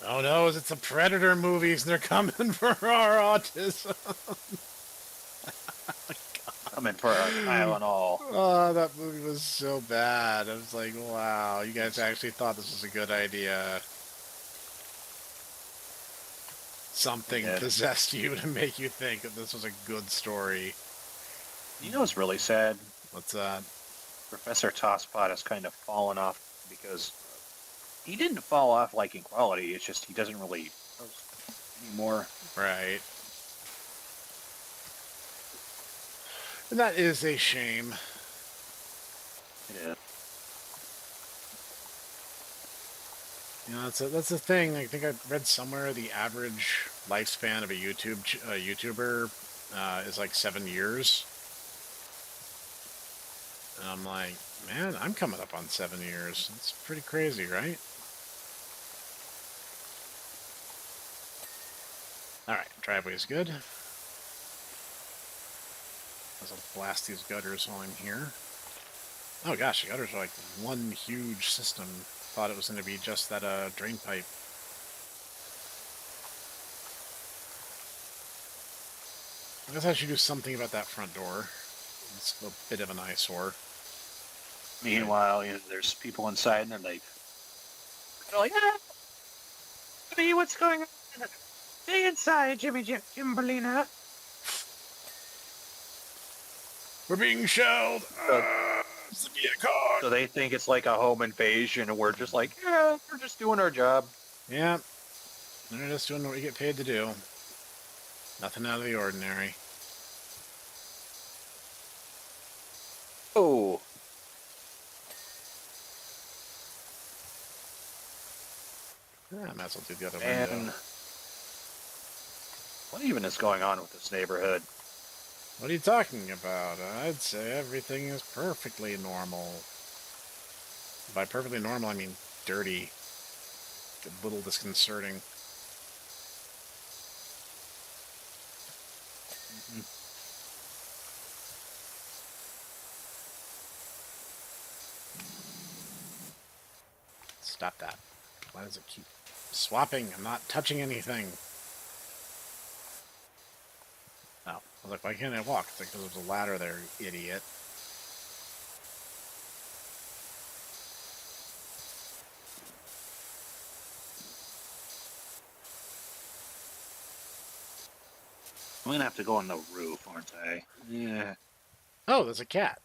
Oh no, it's the Predator movies and they're coming for our autism. Coming for our Tylenol. Oh, that movie was so bad. I was like, wow, you guys actually thought this was a good idea. Something possessed you to make you think that this was a good story. You know what's really sad? What's that? Professor Tosspot has kind of fallen off because he didn't fall off like in quality. It's just he doesn't really post anymore. Right. And that is a shame. It is. You know, that's the thing. I think I read somewhere the average lifespan of a YouTuber is like 7 years. And I'm like, man, I'm coming up on 7 years. That's pretty crazy, right? All right, driveway's good. I'll blast these gutters while I'm here. Oh gosh, the gutters are like one huge system. Thought it was going to be just that drain pipe. I guess I should do something about that front door. It's a bit of an eyesore. Meanwhile, you know, there's people inside and they're like, ah, Jimmy, what's going on? Stay inside, Jimbalina. We're being shelled. So they think it's like a home invasion, and we're just like, yeah, we're just doing our job. Yeah, they're just doing what we get paid to do. Nothing out of the ordinary. Oh, Yeah, I might as well do the other window. man. What even is going on with this neighborhood? What are you talking about? I'd say everything is perfectly normal. By perfectly normal, I mean dirty. A little disconcerting. Mhm. Stop that. Why does it keep swapping? I'm not touching anything. Oh, I was like, why can't I walk? It's like, because there's a ladder there, you idiot. I'm gonna have to go on the roof, aren't I? Yeah. Oh, there's a cat.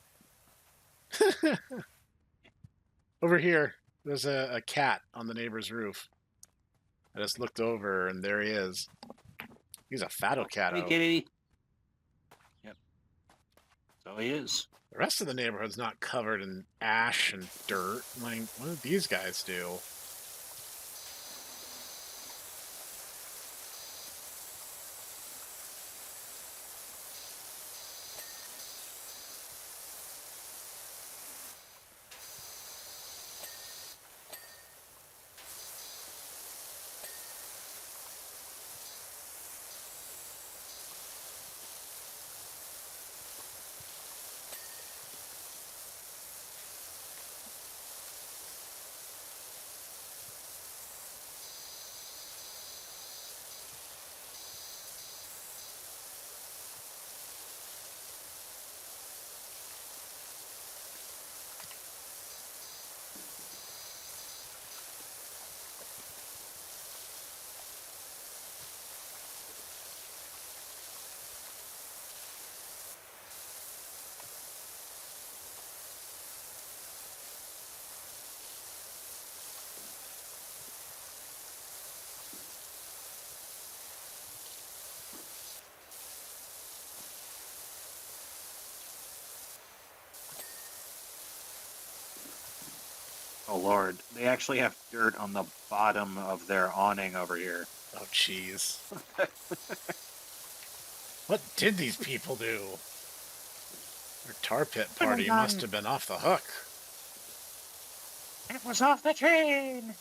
Over here, there's a cat on the neighbor's roof. I just looked over, and there he is. He's a fatto Oh, hey, catto. kitty. Yep. So he is. The rest of the neighborhood's not covered in ash and dirt. Like, what did these guys do? Oh Lord, they actually have dirt on the bottom of their awning over here. Oh, jeez. What did these people do? Their tar pit Lemon party must gun. have been off the hook. It was off the chain.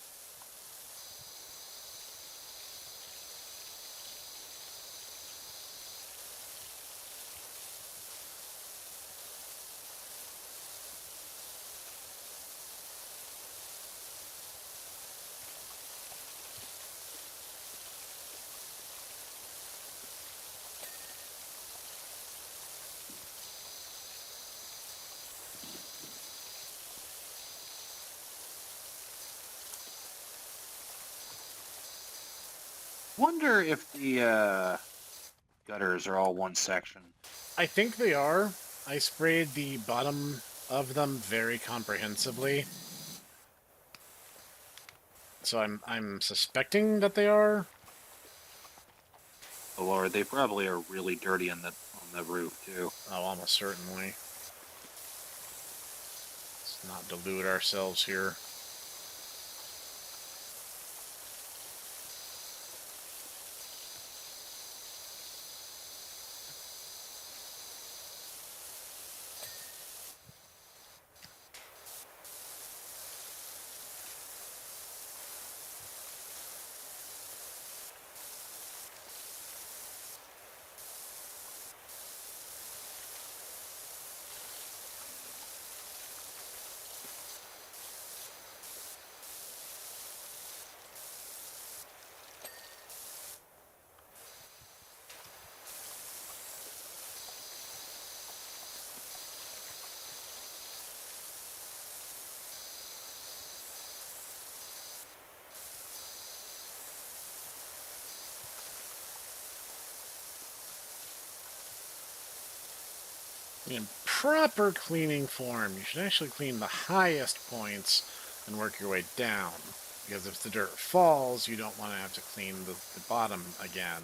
Wonder if the gutters are all one section. I think they are. I sprayed the bottom of them very comprehensively, so I'm suspecting that they are. Oh Lord, they probably are really dirty on the roof too. Oh, almost certainly. Let's not delude ourselves here. In proper cleaning form, you should actually clean the highest points and work your way down. because if the dirt falls, you don't want to have to clean the bottom again.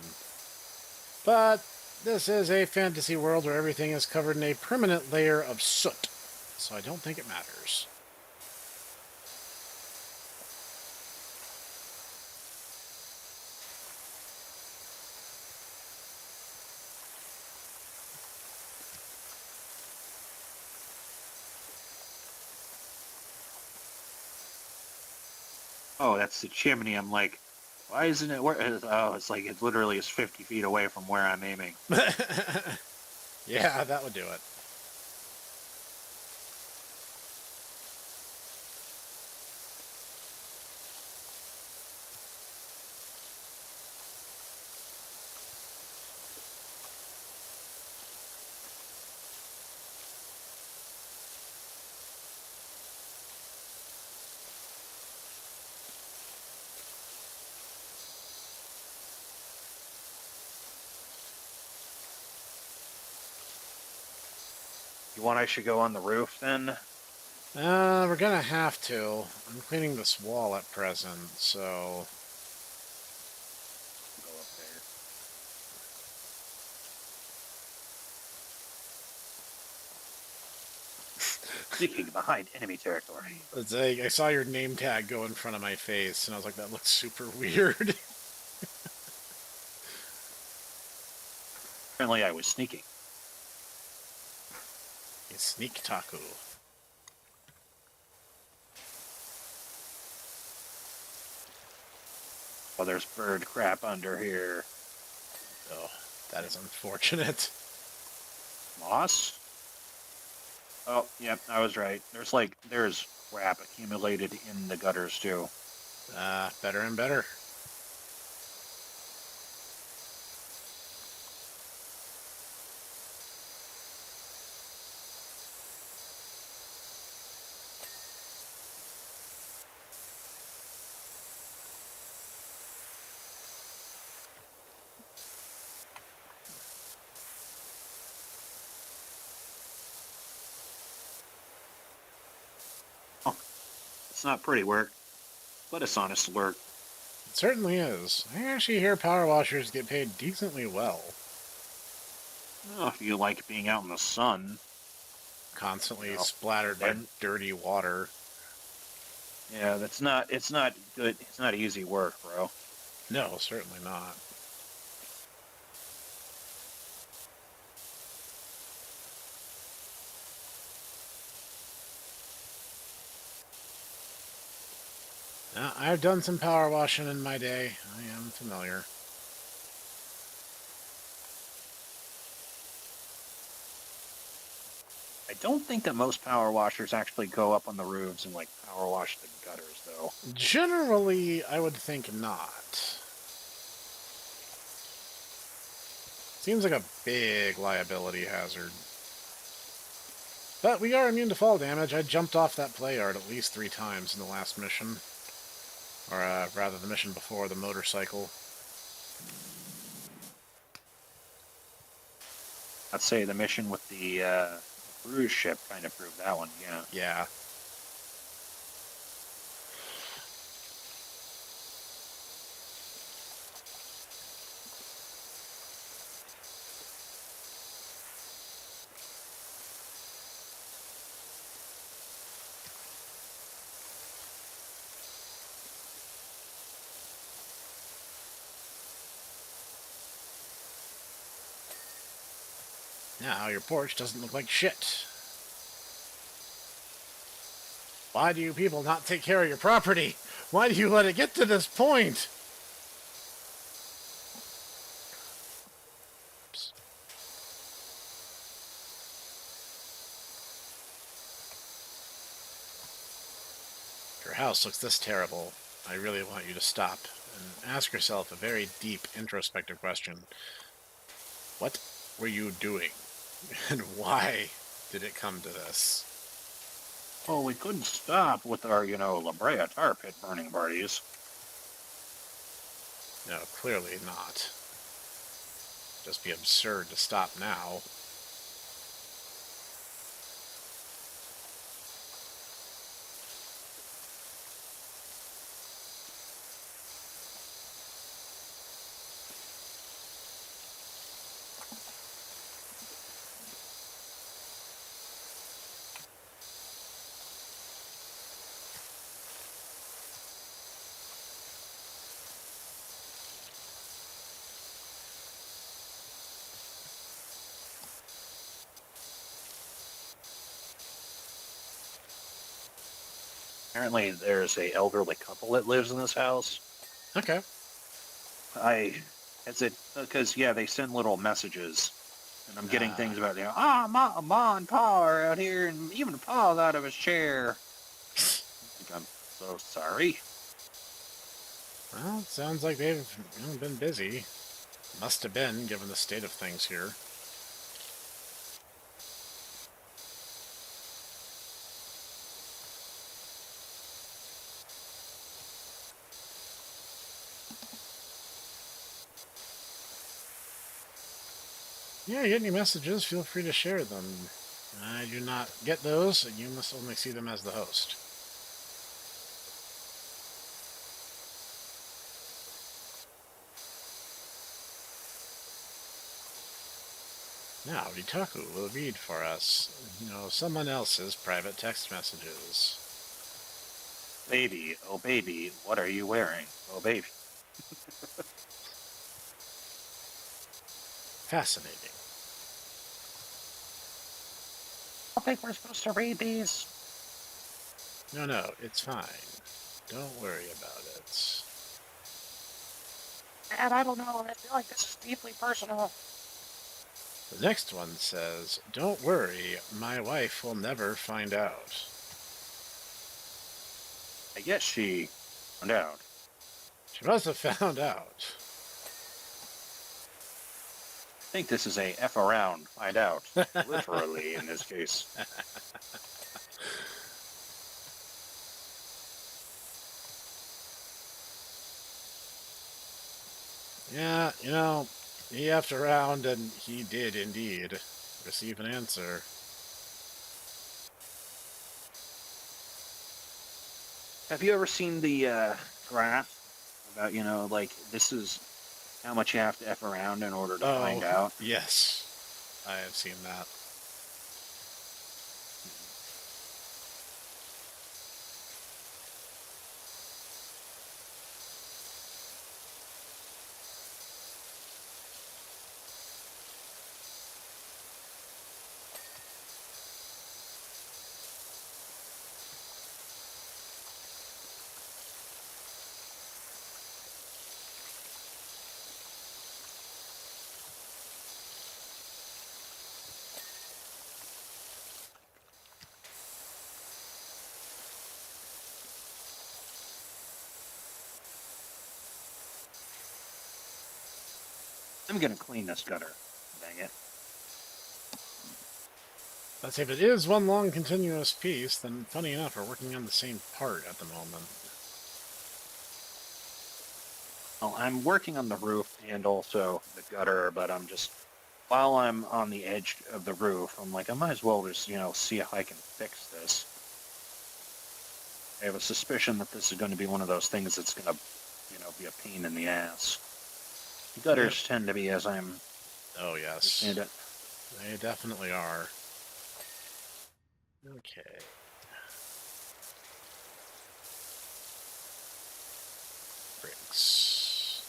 But this is a fantasy world where everything is covered in a permanent layer of soot, so I don't think it matters. Oh, that's the chimney. I'm like, why isn't it where? Oh, it's like it literally is 50 feet away from where I'm aiming. Yeah, that would do it. You want I should go on the roof then? We're gonna have to. I'm cleaning this wall at present, so... Go up there. Sneaking behind enemy territory. It's like, I saw your name tag go in front of my face, and I was like, that looks super weird. Apparently, I was sneaking. A sneak taku. Oh, there's bird crap under here. Oh, that is unfortunate. Moss? Oh, yep, I was right. There's crap accumulated in the gutters too. Better and better. Oh, it's not pretty work, but it's honest work. It certainly is. I actually hear power washers get paid decently well. Oh, if you like being out in the sun, Constantly you know, splattered by then dirty water. yeah, it's not good. It's not easy work, bro. No, certainly not. I've done some power washing in my day. I am familiar. I don't think that most power washers actually go up on the roofs and like power wash the gutters, though. Generally, I would think not. Seems like a big liability hazard. But we are immune to fall damage. I jumped off that play yard at least 3 times in the last mission. Or, rather, the mission before the motorcycle. I'd say the mission with the cruise ship kind of proved that one. Yeah. Yeah. Now your porch doesn't look like shit. Why do you people not take care of your property? Why do you let it get to this point? Oops. Your house looks this terrible. I really want you to stop and ask yourself a very deep, introspective question. What were you doing? And why did it come to this? Oh, we couldn't stop with our, La Brea tar pit burning parties. No, clearly not. Just be absurd to stop now. Apparently, there's a elderly couple that lives in this house. Okay. I, as it, because yeah, they send little messages, and I'm getting Ah. things about Ma and Pa are out here, and even Pa's out of his chair. I'm so sorry. Well, it sounds like they've been busy. Must have been, given the state of things here. Yeah, you get any messages, feel free to share them. I do not get those, and you must only see them as the host. Now, Ritaku will read for us, someone else's private text messages. Baby, oh baby, what are you wearing? Oh baby. Fascinating. I think we're supposed to read these. No, no, it's fine. Don't worry about it. And I don't know. I feel like this is deeply personal. The next one says, "Don't worry, my wife will never find out." I guess she found out. She must have found out. I think this is a F around, find out. Literally, in this case. Yeah, he effed around and he did indeed receive an answer. Have you ever seen the graph about, like, this is how much you have to F around in order to find Oh, out? yes, I have seen that. I'm going to clean this gutter. Dang it. Let's say if it is one long continuous piece, then funny enough, we're working on the same part at the moment. Well, I'm working on the roof and also the gutter, but I'm just, while I'm on the edge of the roof, I'm like, I might as well just, see if I can fix this. I have a suspicion that this is going to be one of those things that's going to, be a pain in the ass. Yep. Gutters tend to be, as I'm Oh, understand yes. it. They definitely are. Okay. Bricks.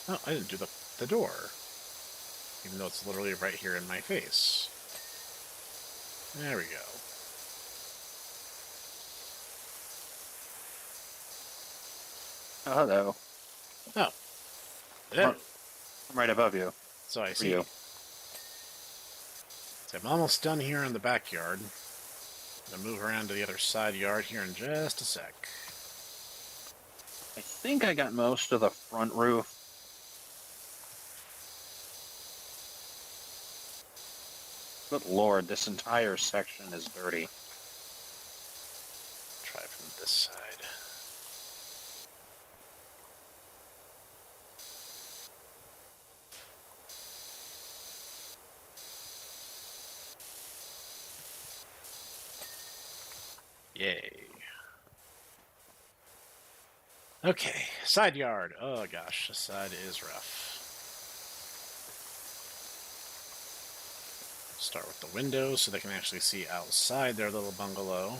Oh, I didn't do the door. Even though it's literally right here in my face. There we go. Oh, hello. Oh, I'm, hello. I'm right above you. So I For see. you. So I'm almost done here in the backyard. I'll move around to the other side yard here in just a sec. I think I got most of the front roof. Good lord, this entire section is dirty. Try from this side. Yay. Okay, side yard. Oh gosh, this side is rough. Start with the windows so they can actually see outside their little bungalow.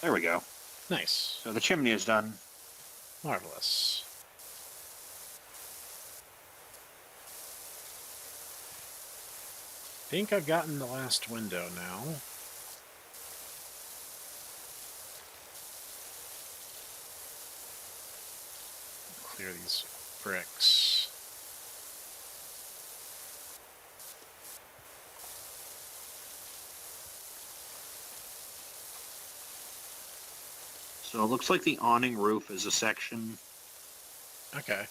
There we go. Nice. So the chimney is done. Marvelous. Think I've gotten the last window now. Clear these bricks. So it looks like the awning roof is a section. Okay.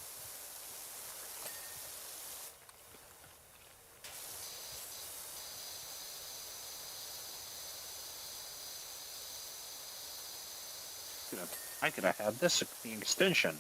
I could have had this the extension.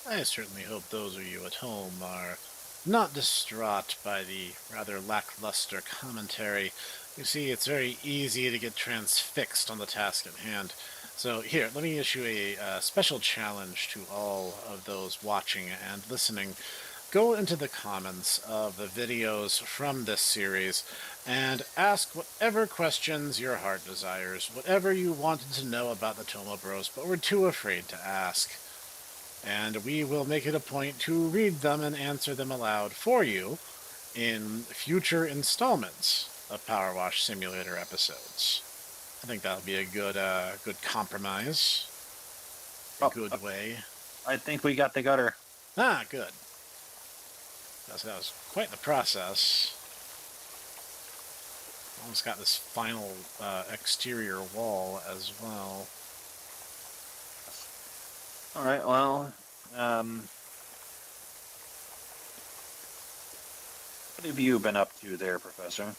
I certainly hope those of you at home are not distraught by the rather lackluster commentary. You see, it's very easy to get transfixed on the task at hand. So here, let me issue a special challenge to all of those watching and listening. Go into the comments of the videos from this series and ask whatever questions your heart desires, whatever you wanted to know about the Tomo Bros, but were too afraid to ask. And we will make it a point to read them and answer them aloud for you in future installments of PowerWash Simulator episodes. I think that'll be a good compromise, a good way. I think we got the gutter. Ah, good. That was quite the process. Almost got this final exterior wall as well. All right. Well, what have you been up to there, Professor?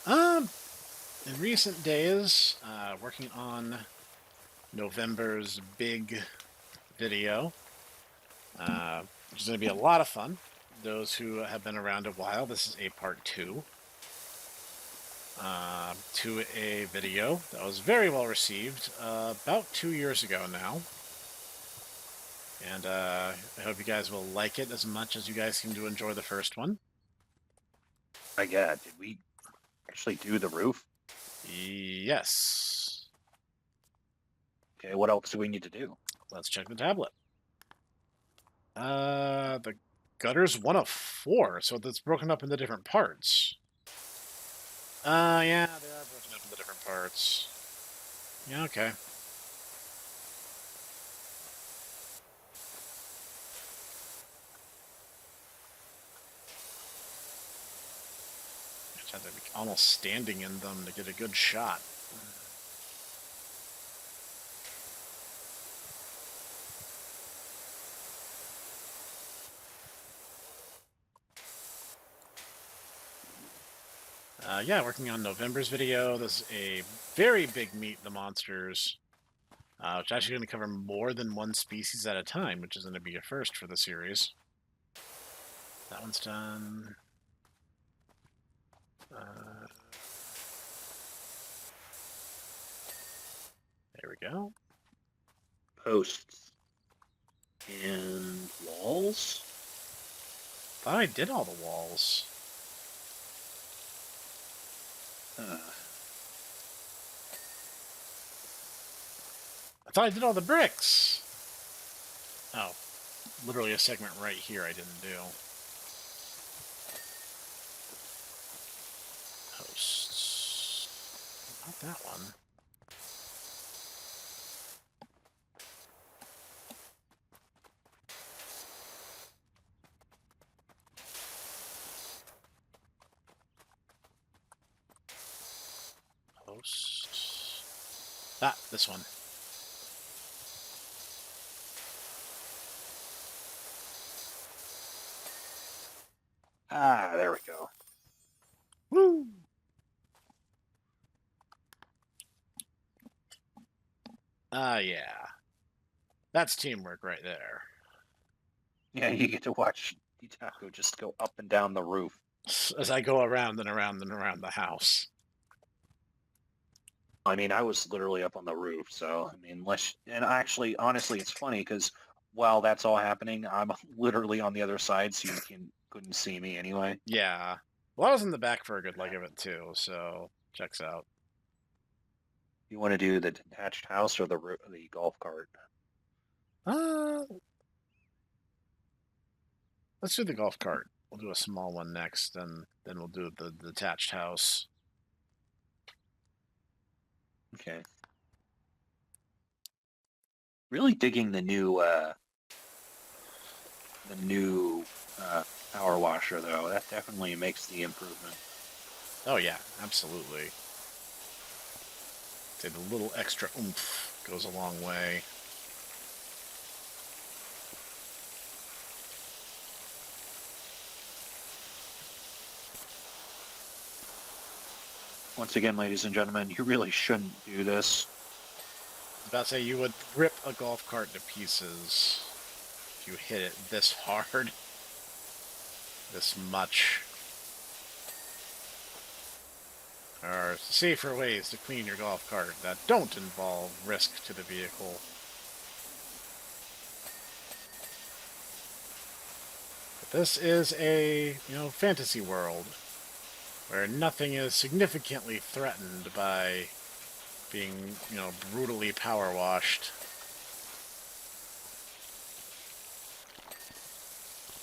In recent days, working on November's big video, which is going to be a lot of fun. Those who have been around a while, this is a part 2 to a video that was very well received about 2 years ago now. And I hope you guys will like it as much as you guys seem to enjoy the first one. My God, did we actually do the roof? Yes. Okay, what else do we need to do? Let's check the tablet. The gutter's 1 of 4, so that's broken up into different parts. Yeah, they are broken up into different parts. Yeah, okay. Just have to be almost standing in them to get a good shot. Yeah, working on November's video. This is a very big Meet the Monsters, which is actually going to cover more than one species at a time, which is going to be a first for the series. That one's done. There we go. Posts and walls. Thought I did all the walls. I thought I did all the bricks. Oh, literally a segment right here I didn't do. Posts. Not that one. Post. Ah, this one. Ah, there we go. Woo! Yeah. That's teamwork right there. Yeah, you get to watch Itaco just go up and down the roof. As I go around and around and around the house. I mean, I was literally up on the roof, so I mean, and actually, honestly, it's funny because while that's all happening, I'm literally on the other side, so you couldn't see me anyway. Yeah. Well, I was in the back for a good leg of it too, so checks out. You want to do the detached house or the golf cart? Uh, let's do the golf cart. We'll do a small one next, and then we'll do the detached house. Okay. Really digging the new power washer though. That definitely makes the improvement. Oh yeah, absolutely. Say the little extra oomph goes a long way. Once again, ladies and gentlemen, you really shouldn't do this. I was about to say you would rip a golf cart to pieces if you hit it this hard, this much. There are safer ways to clean your golf cart that don't involve risk to the vehicle. But this is a, fantasy world where nothing is significantly threatened by being, brutally power washed.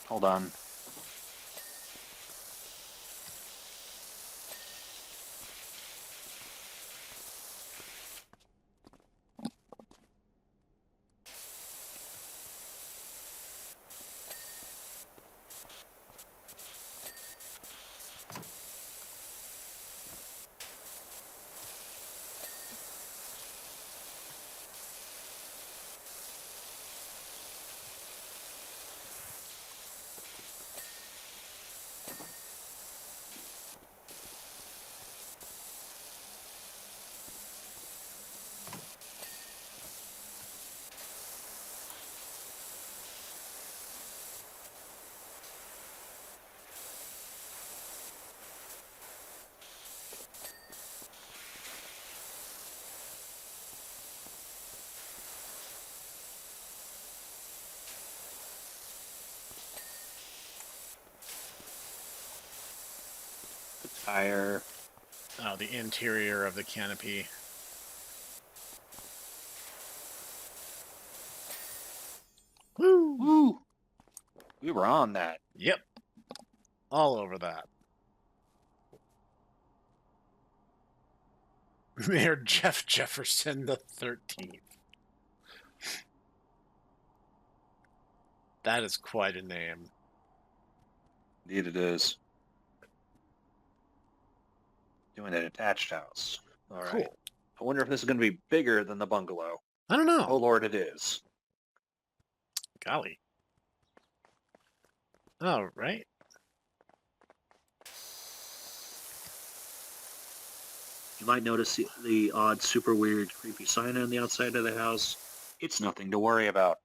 Hold on. The tire. Oh, the interior of the canopy. Woo! Woo! We were on that. Yep. All over that. Mayor Jeff Jefferson the 13th. That is quite a name. Indeed it is. Doing an attached house. All right. Cool. I wonder if this is going to be bigger than the bungalow. I don't know. Oh, Lord, it is. Golly. Oh, right. You might notice the odd, super weird, creepy sign on the outside of the house. It's nothing to worry about.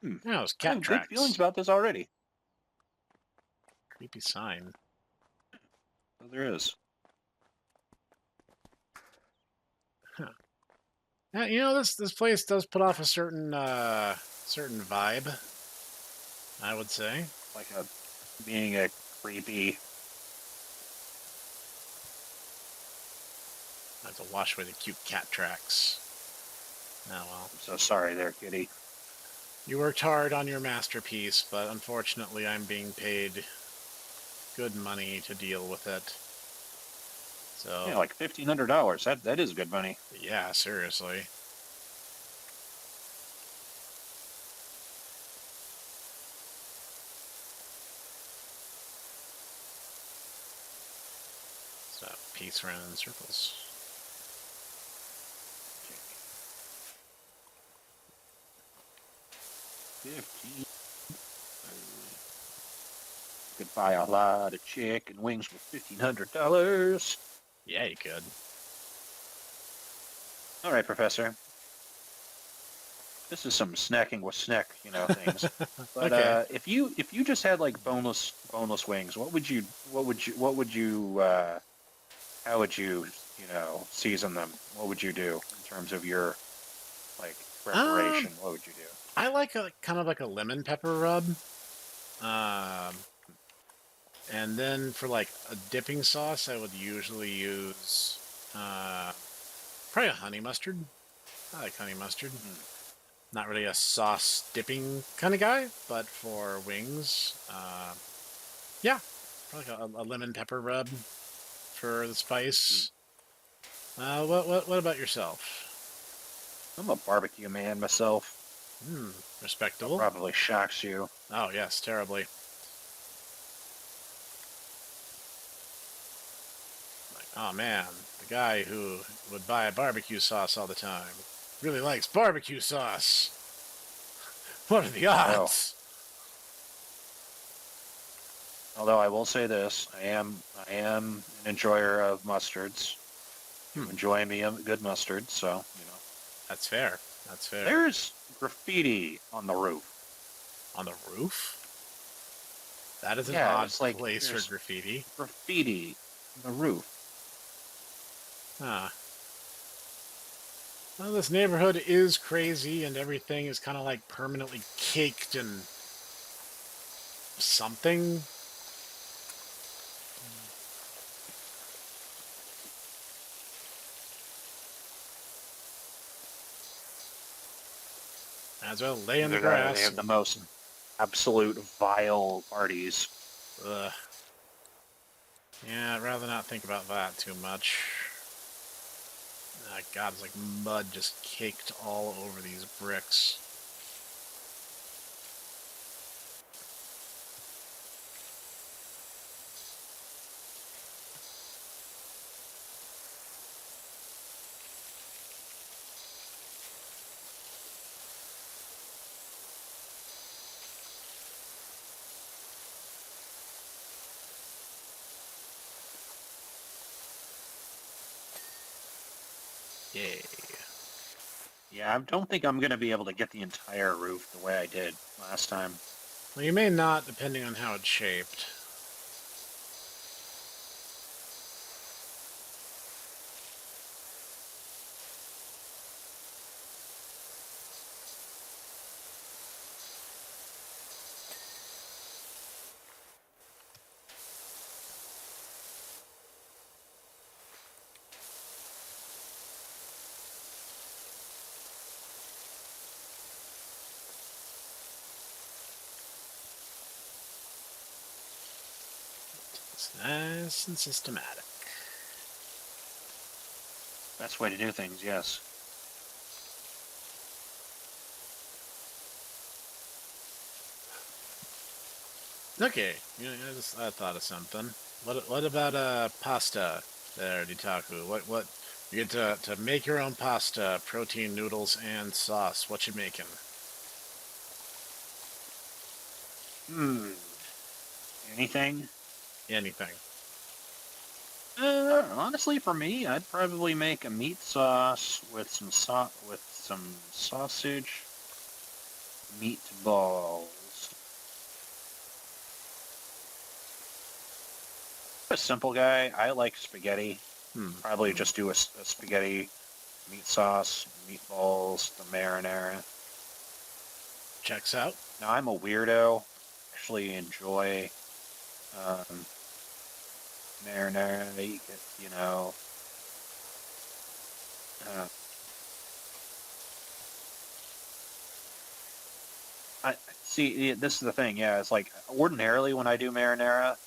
Hmm. Yeah, those I cat have good feelings tracks. about this already. Creepy sign. So there is. Huh. Yeah, you know, this place does put off a certain vibe, I would say. Like a being a creepy. I have to wash away the cute cat tracks. Oh well. I'm so sorry there, kitty. You worked hard on your masterpiece, but unfortunately I'm being paid good money to deal with it. So, Yeah, like $1,500. That is good money. yeah, seriously. So, piece around in circles. Okay. 15. Could buy a lot of chicken wings with $1,500. Yeah, you could. All right, Professor. This is some snacking with Snek, things. But Okay. if you just had like boneless wings, how would you season them? What would you do in terms of your like Um, preparation? What would you do? I like a kind of like a lemon pepper rub. Um, and then for like a dipping sauce, I would usually use uh, probably a honey mustard. I like honey mustard. Hmm. Not really a sauce dipping kind of guy, but for wings, yeah, probably like a lemon pepper rub for the Hmm. spice. What about yourself? I'm a barbecue man myself. Hmm, That respectable. probably shocks you. Oh yes, terribly. Like, oh man, the guy who would buy a barbecue sauce all the time really likes barbecue sauce. What are the I know. odds? Although I will say this, I am an enjoyer of mustards. Do Hmm, enjoy me a good mustard, so that's fair. That's fair. there's graffiti on the roof. On the roof? That is an Yeah, odd it's like place for there's graffiti. graffiti on the roof. Huh. Well, this neighborhood is crazy, and everything is kind of like permanently caked in something. As well, lay in the Either that or they grass have the and most absolute vile parties. ugh. Yeah, I'd rather not think about that too much. God, it's like mud just caked all over these bricks. Yay. Yeah, I don't think I'm going to be able to get the entire roof the way I did last time. Well, you may not, depending on how it's shaped. It's nice and systematic. Best way to do things, yes. Okay, I thought of something. What about pasta there, Ditaku? What you get to make your own pasta, protein, noodles, and sauce. What you making? Hmm. Anything? Anything. Honestly, for me, I'd probably make a meat sauce with some sausage meatballs. A simple guy. I like spaghetti. Probably Hmm. just do a spaghetti meat sauce, meatballs, the marinara. Checks out. Now I'm a weirdo. Actually enjoy um, marinara. Uh, I see. This is the thing. Yeah, it's like ordinarily when I do marinara,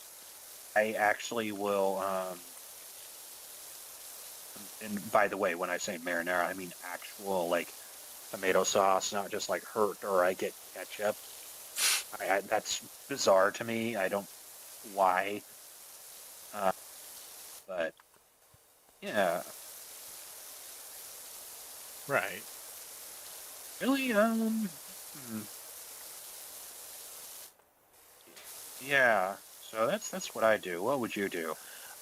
I actually will. And by the way, when I say marinara, I mean actual like tomato sauce, not just like hurt or I get ketchup. That's bizarre to me. I don't why, uh, but yeah, Right. really. Yeah. So that's what I do. What would you do?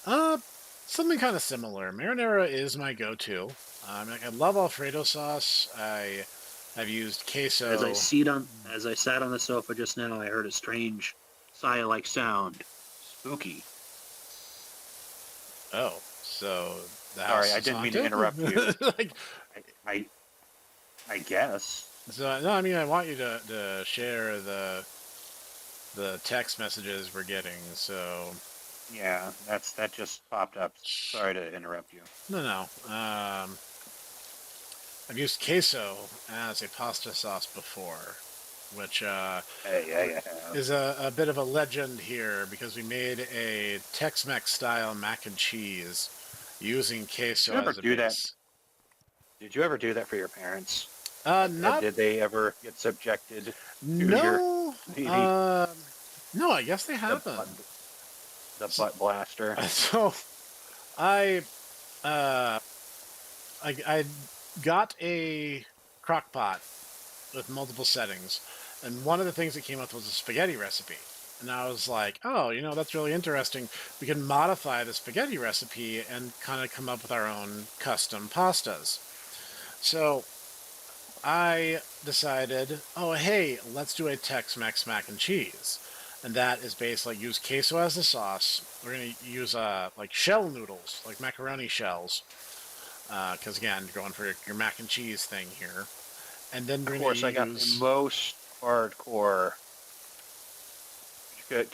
Uh, Something kind of similar. Marinara is my go-to. Like I love Alfredo sauce. I have used queso. As I sat on the sofa just now, I heard a strange sigh-like sound. Spooky. Oh, so the Sorry, house I is didn't mean to haunted? interrupt you. Like, I I, I guess. so no, I mean I want you to share the text messages we're getting. So Yeah, that just popped up. Sorry to interrupt you. no, no. I've used queso as a pasta sauce before, which Hey, I have. is a bit of a legend here because we made a Tex-Mex style mac and cheese using Did queso you ever as a do that? base. Did you ever do that for your parents? Not Did they ever get subjected to your no, the no. I guess they the haven't. butt the So, butt blaster? so I uh I got a crock pot with multiple settings, and one of the things that came up was a spaghetti recipe. And I was like, oh, that's really interesting. We can modify the spaghetti recipe and kind of come up with our own custom pastas. So I decided, oh, hey, let's do a Tex-Mex mac and cheese. And that is basically use queso as the sauce. We're going to use like shell noodles, like macaroni shells, because again, you're going for your mac and cheese thing here. And then Of we're going to course, I got the use. most hardcore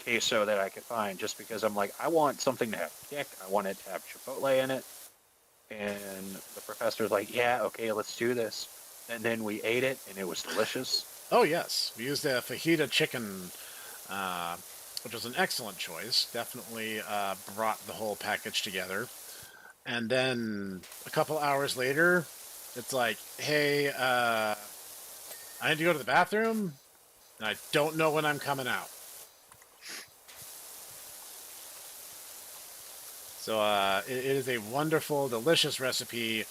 queso that I could find, just because I'm like, I want something to have kick. I want it to have chipotle in it. And the professor's like, yeah, okay, let's do this. And then we ate it, and it was delicious. Oh yes, we used a fajita chicken, uh, which was an excellent choice. Definitely brought the whole package together. And then a couple hours later, it's like, hey, I need to go to the bathroom, and I don't know when I'm coming out. So it is a wonderful, delicious recipe.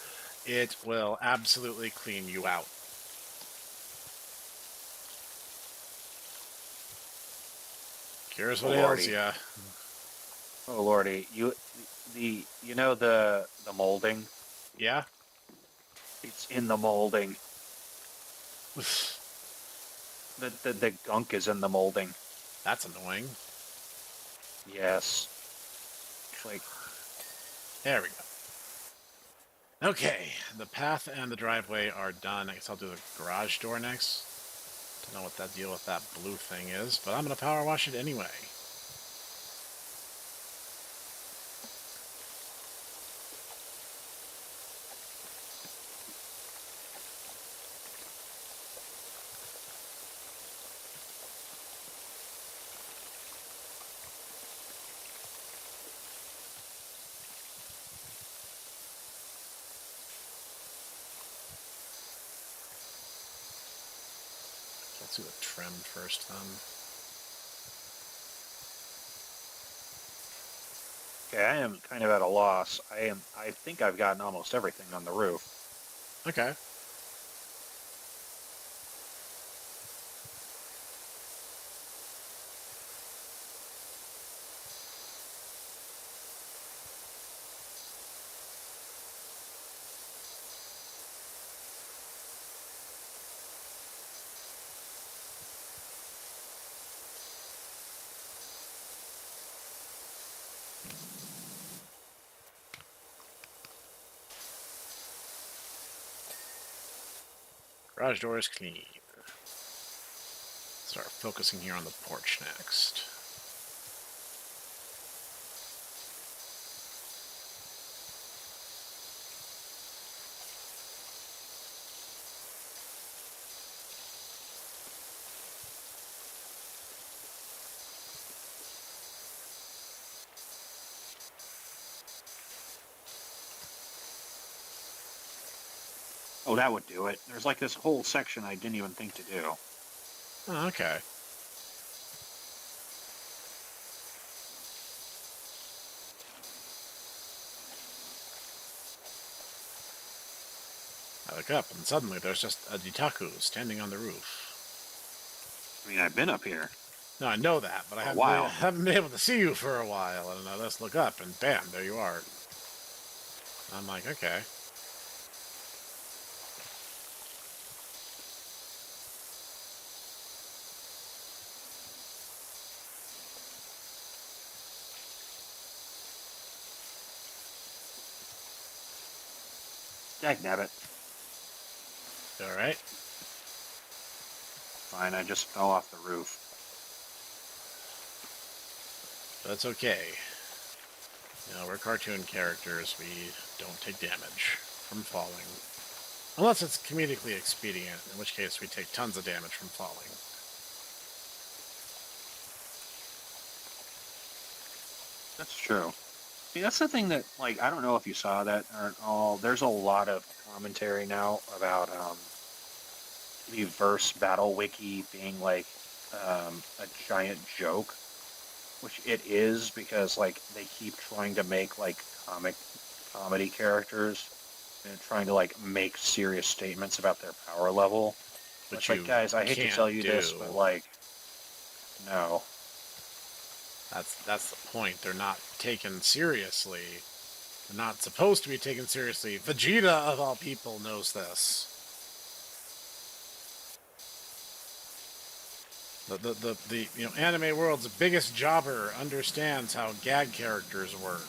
It will absolutely clean you out. Cures Oh what ails lordy, ya. oh lordy, you know the molding. Yeah. It's in the molding. The gunk is in the molding. That's annoying. Yes, like There we go. Okay, the path and the driveway are done. I guess I'll do the garage door next. Don't know what that deal with that blue thing is, but I'm gonna power wash it anyway. Let's do the trim first then. okay. I am kind of at a loss. I think I've gotten almost everything on the roof. Okay. Garage door is clean. Start focusing here on the porch next. Oh, that would do it. There's like this whole section I didn't even think to do. Oh, okay. I look up, and suddenly there's just a Ditaku standing on the roof. I mean, I've been up here No, I know that, but I for a haven't been, while. haven't been able to see you for a while, and I just look up, and bam, there you are. I'm like, okay. Dagnabbit. All right. Fine, I just fell off the roof. That's okay. You know, we're cartoon characters. We don't take damage from falling. Unless it's comedically expedient, in which case we take tons of damage from falling. That's true. See, that's the thing that, like, I don't know if you saw that or all. There's a lot of commentary now about the verse battle wiki being like a giant joke, which it is because like they keep trying to make like comedy characters and trying to like make serious statements about their power level. Which It's like, you guys, I hate to can't tell you this, do. but like, no. That's the point. They're not taken seriously. They're not supposed to be taken seriously. Vegeta, of all people, knows this. The anime world's biggest jobber understands how gag characters work.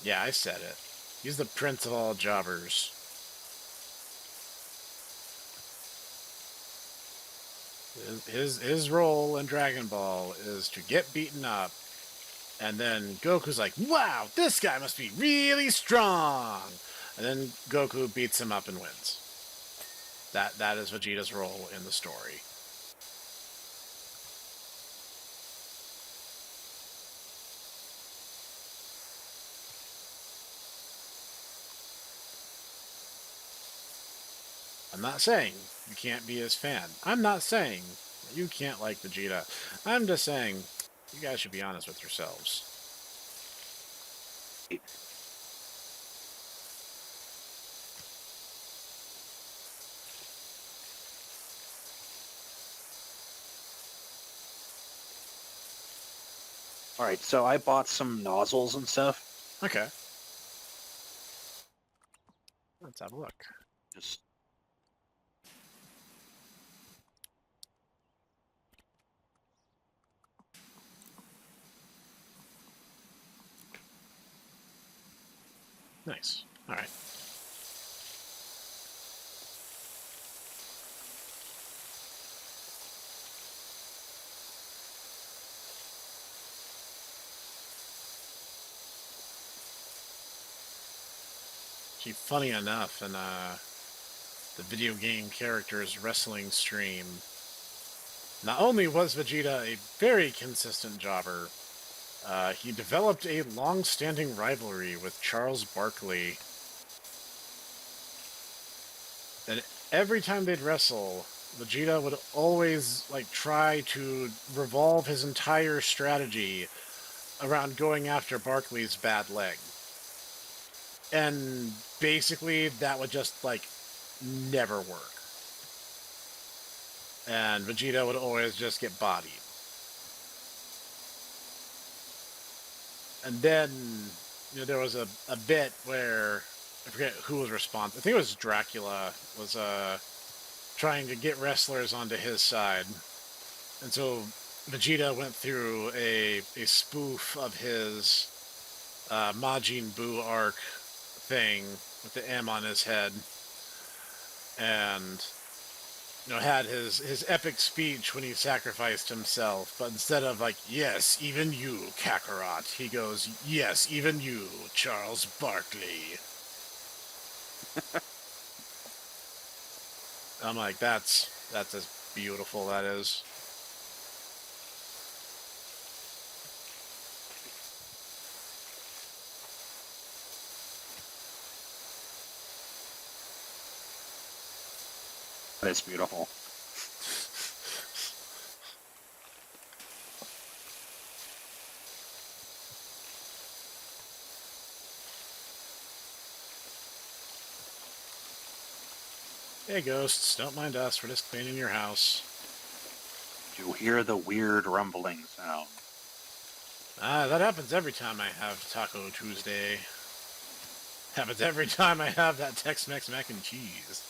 Yeah, I said it. He's the prince of all jobbers. His role in Dragon Ball is to get beaten up, and then Goku's like, "Wow, this guy must be really strong," and then Goku beats him up and wins. That is Vegeta's role in the story. I'm not saying you can't be his fan. I'm not saying you can't like Vegeta. I'm just saying you guys should be honest with yourselves. All right, so I bought some nozzles and stuff. Okay, let's have a look. Just Nice. All right. Actually, funny enough, in the video game characters wrestling stream, not only was Vegeta a very consistent jobber, he developed a long-standing rivalry with Charles Barkley. And every time they'd wrestle, Vegeta would always like try to revolve his entire strategy around going after Barkley's bad leg. And basically that would just like never work. And Vegeta would always just get bodied. And then there was a bit where I forget who was responsible. I think it was Dracula was trying to get wrestlers onto his side, and so Vegeta went through a spoof of his Majin Buu arc thing with the M on his head, and had his epic speech when he sacrificed himself. But instead of like, yes, even you, Kakarot, he goes, yes, even you, Charles Barkley. I'm like, that's as beautiful that is. But it's beautiful. Hey, ghosts, don't mind us. We're just cleaning your house. You hear the weird rumbling sound. That happens every time I have Taco Tuesday. Happens every time I have that Tex-Mex mac and cheese.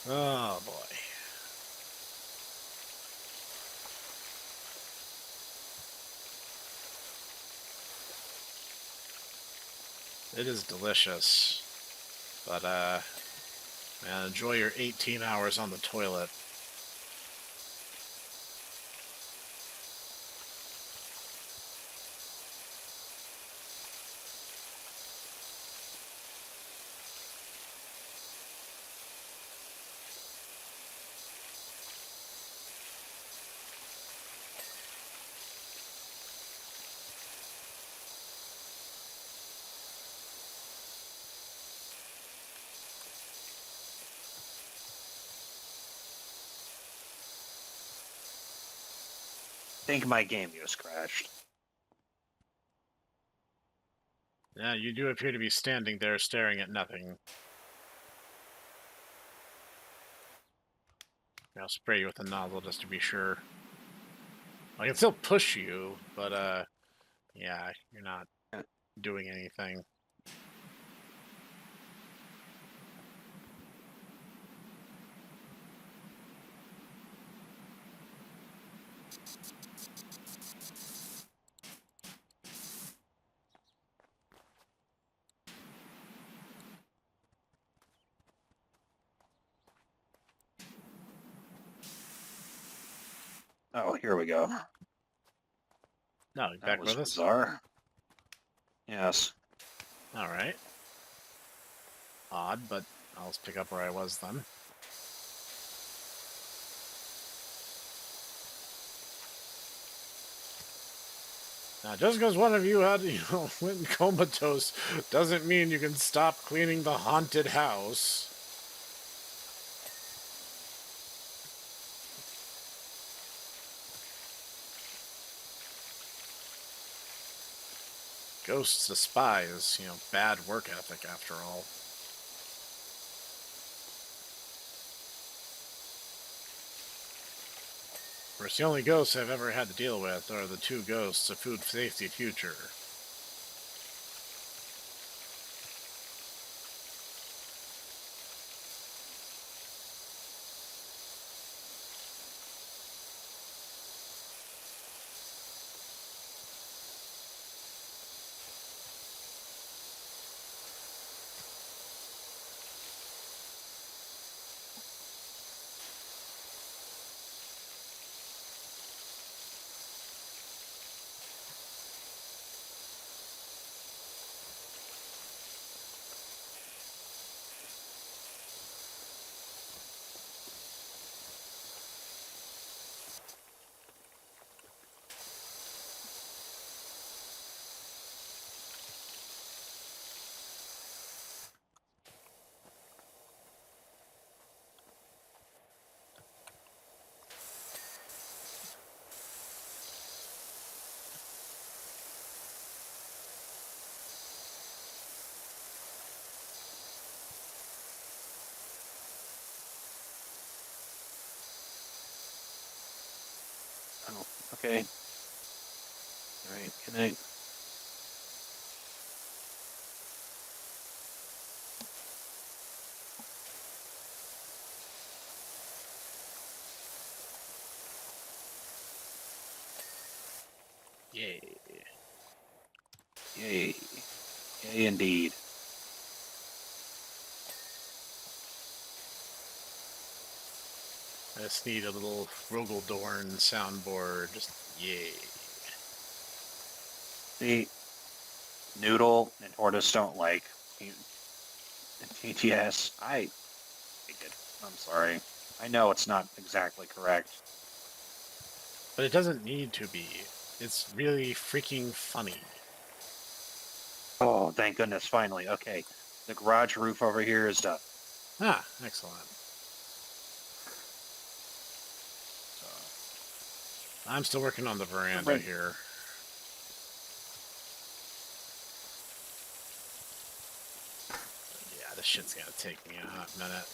Oh, boy. It is delicious. But, man, enjoy your 18 hours on the toilet. I think my game just crashed. Yeah, you do appear to be standing there staring at nothing. I'll spray you with a nozzle just to be sure. I can still push you, but, yeah, you're not doing anything. Oh, here we go. No, you That back was with us? bizarre. Yes. Alright. Odd, but I'll just pick up where I was then. Now, just because one of you had, went comatose doesn't mean you can stop cleaning the haunted house. Ghosts despise, bad work ethic after all. Of course, the only ghosts I've ever had to deal with are the two ghosts of Food Safety Future. Oh, okay. All right. Good night. Yay. Yay. Yay, indeed. I just need a little Rogaldorn soundboard. Just yay. See, Noodle and Tortoise don't like TTS. I like it. I'm sorry. I know it's not exactly correct. But it doesn't need to be. It's really freaking funny. Oh, thank goodness, finally. Okay. The garage roof over here is done. Ah, excellent. So, I'm still working on the veranda right. here. Yeah, this shit's gonna take me a hot minute.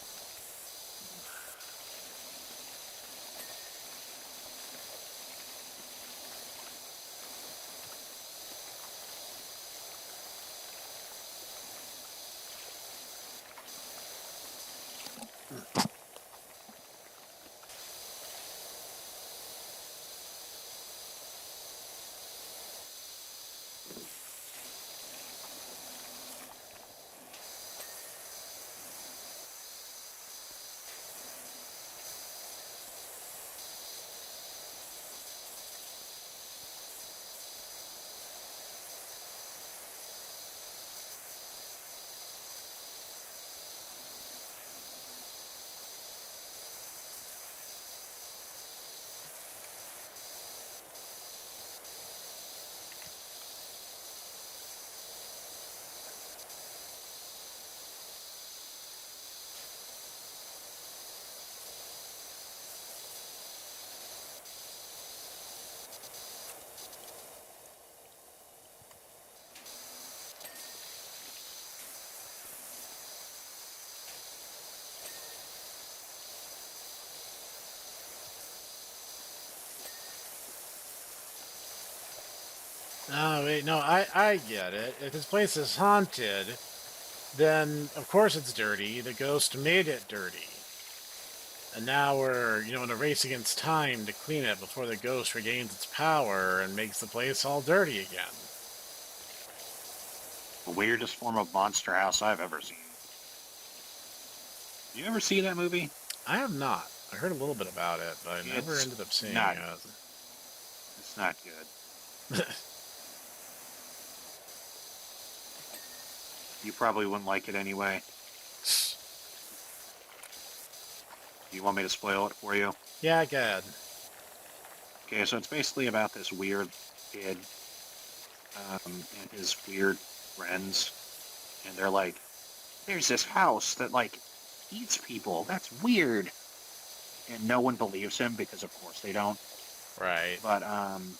Oh, wait, no, I get it. If this place is haunted, then of course it's dirty. The ghost made it dirty. And now we're, in a race against time to clean it before the ghost regains its power and makes the place all dirty again. The weirdest form of monster house I've ever seen. You ever see that movie? I have not. I heard a little bit about it, but I never It's ended up seeing not. it. It's not good. You probably wouldn't like it anyway. Do you want me to spoil it for you? Yeah, good. Okay, so it's basically about this weird kid and his weird friends, and they're like, "There's this house that eats people. That's weird." And no one believes him because, of course, they don't. Right. But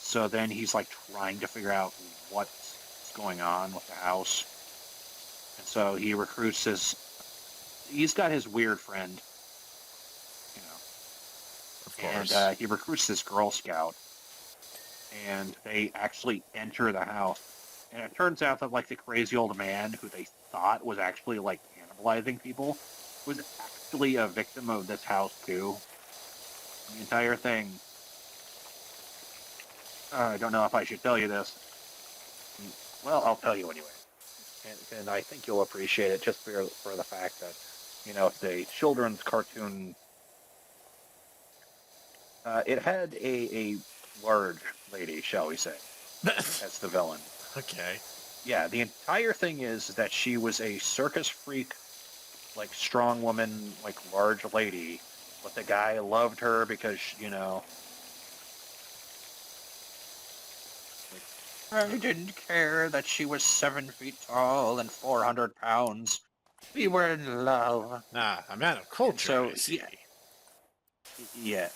so then he's like trying to figure out what's going on with the house, and so he recruits his. He's got his weird friend, you know, Of and course. he recruits this Girl Scout, and they actually enter the house, and it turns out that the crazy old man who they thought was actually cannibalizing people was actually a victim of this house too. The entire thing. I don't know if I should tell you this. Well, I'll tell you anyway. And I think you'll appreciate it just for the fact that, it's a children's cartoon. It had a large lady, shall we say, as the villain. Okay. Yeah, the entire thing is that she was a circus freak, strong woman, large lady, but the guy loved her because, I didn't care that she was 7 feet tall and 400 pounds. We were in love. Ah, a man of And culture, so, I see. yeah,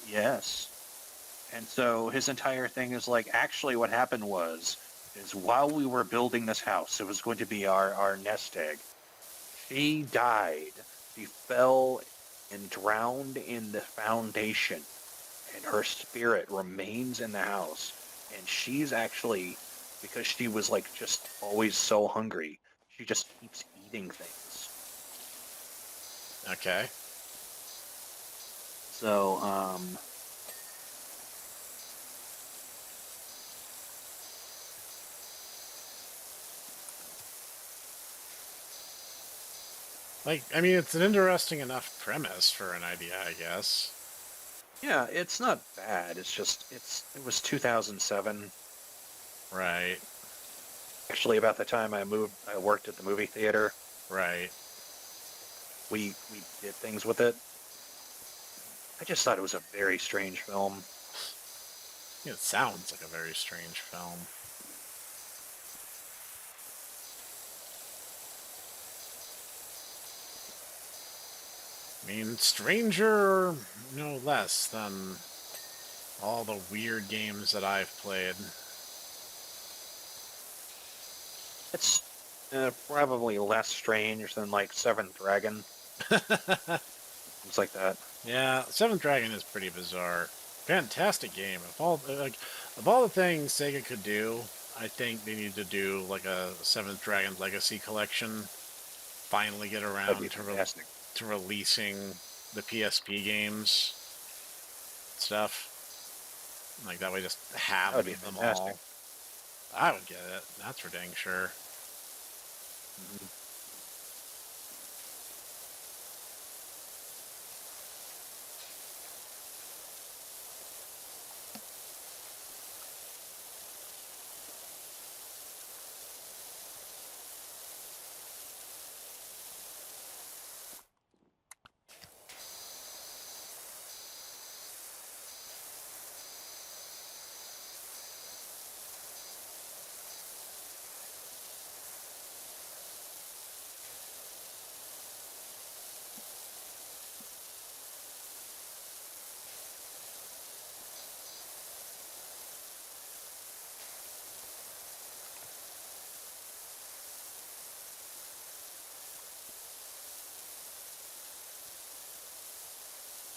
yes. And so his entire thing is actually what happened is while we were building this house, it was going to be our nest egg. She died. She fell and drowned in the foundation, and her spirit remains in the house. And she's actually, because she was just always so hungry, she just keeps eating things. Okay. So, Like, I mean, it's an interesting enough premise for an idea, I guess. Yeah, it's not bad. It's just it was 2007. Right, Actually, about the time I worked at the movie theater. right. We did things with it. I just thought it was a very strange film. It sounds like a very strange film. I mean, stranger no less than all the weird games that I've played. It's probably less strange than like Seventh Dragon, things like that. Yeah, Seventh Dragon is pretty bizarre. Fantastic game. Of all the things Sega could do, I think they need to do like a Seventh Dragon Legacy collection. Finally get That'd be around fantastic. to releasing the PSP games stuff. Like that way, just That would be have them fantastic. all. I would get it. That's for dang sure. Mhm.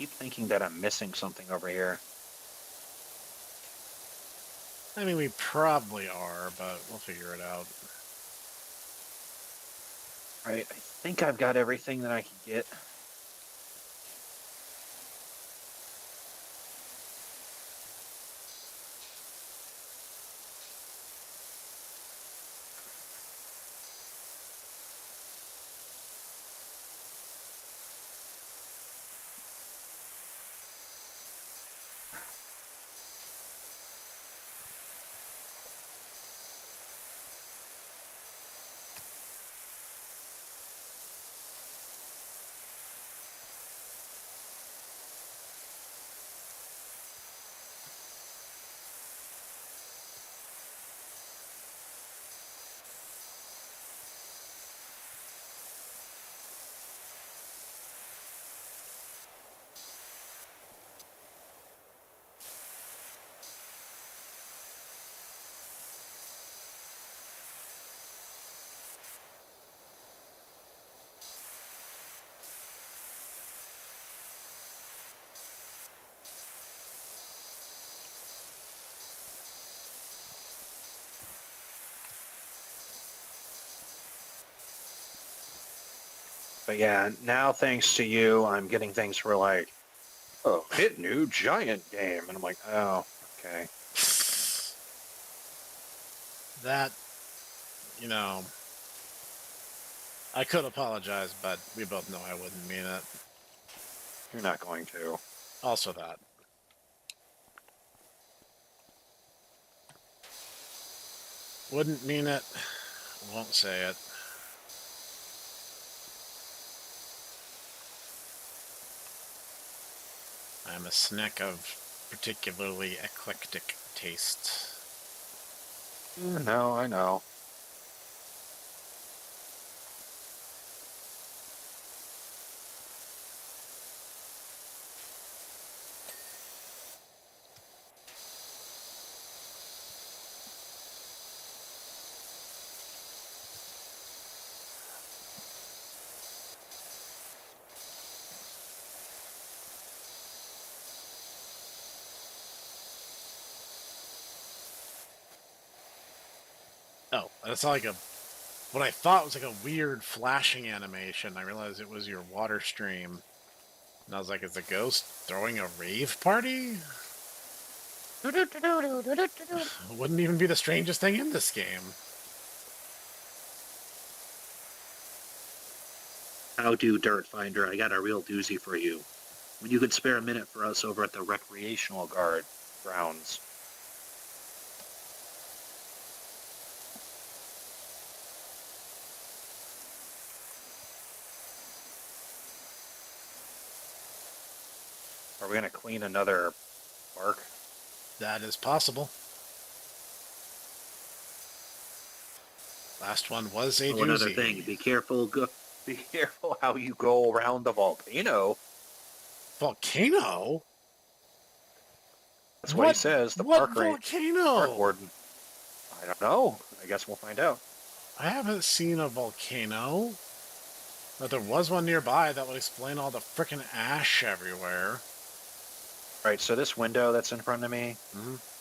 Keep thinking that I'm missing something over here. I mean, we probably are, but we'll figure it out. Right, I think I've got everything that I can get. But yeah, now thanks to you, I'm getting things for like, oh, hit new giant game. And I'm like, oh, okay. That, you know, I could apologize, but we both know I wouldn't mean it. You're not going to. Also, that. Wouldn't mean it. Won't say it. I'm a Snek of particularly eclectic taste. No, I know. Oh, that's like a what I thought was like a weird flashing animation. I realized it was your water stream. And I was like, is the ghost throwing a rave party? Wouldn't even be the strangest thing in this game. How do, Dirt Finder? I got a real doozy for you. When you could spare a minute for us over at the recreational guard grounds. Are we going to clean another bark? That is possible. Last one was a Oh, doozy. another thing. Be careful. Be careful how you go around the volcano. Volcano? That's what he says. The park volcano? park warden. I don't know. I guess we'll find out. I haven't seen a volcano. But there was one nearby that would explain all the frickin' ash everywhere. Right, so this window that's in front of me,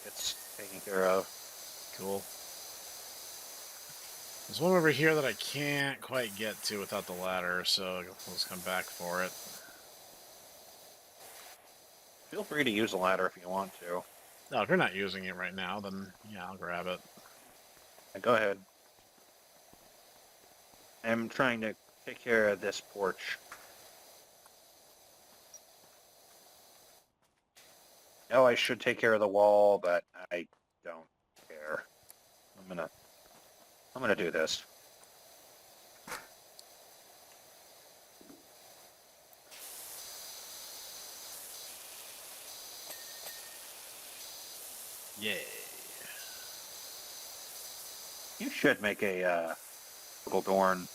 it's taken care of. Cool. There's one over here that I can't quite get to without the ladder, so let's come back for it. Feel free to use the ladder if you want to. No, if you're not using it right now, then yeah, I'll grab it. Go ahead. I'm trying to take care of this porch. No, I should take care of the wall, but I don't care. I'm gonna do this. Yay. You should make a Google Dorn.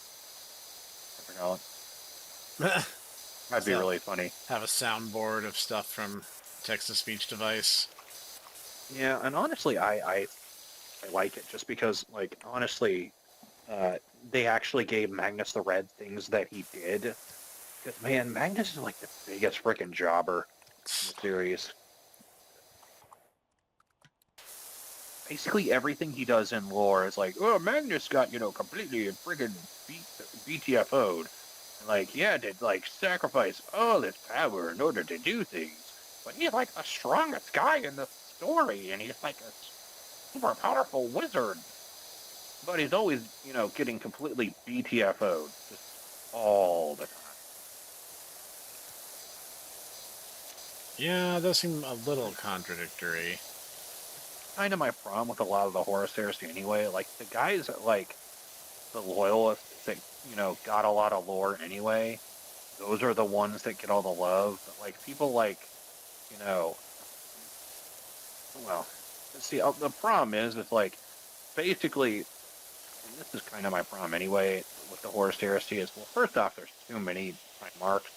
I forgot. That'd be really funny. Have a soundboard of stuff from text-to-speech device. Yeah, and honestly, I like it just because, like, honestly, they actually gave Magnus the Red things that he did. Because, man, Magnus is like the biggest freaking jobber in the series. Basically, everything he does in lore is like, oh, Magnus got, completely friggin' BTFO'd. Like, he had to, like, sacrifice all his power in order to do things. But he's, like, the strongest guy in the story, and he's, like, a super powerful wizard. But he's always, getting completely BTFO'd. Just all the time. Yeah, it does seem a little contradictory. Kind of my problem with a lot of the Horus Heresy anyway. Like, the guys that, like, the loyalists that, got a lot of lore anyway, those are the ones that get all the love. But, like, people like, well, see, the problem is, it's like, basically, and this is kind of my problem anyway with the Horus Heresy is, well, first off, there's too many marks.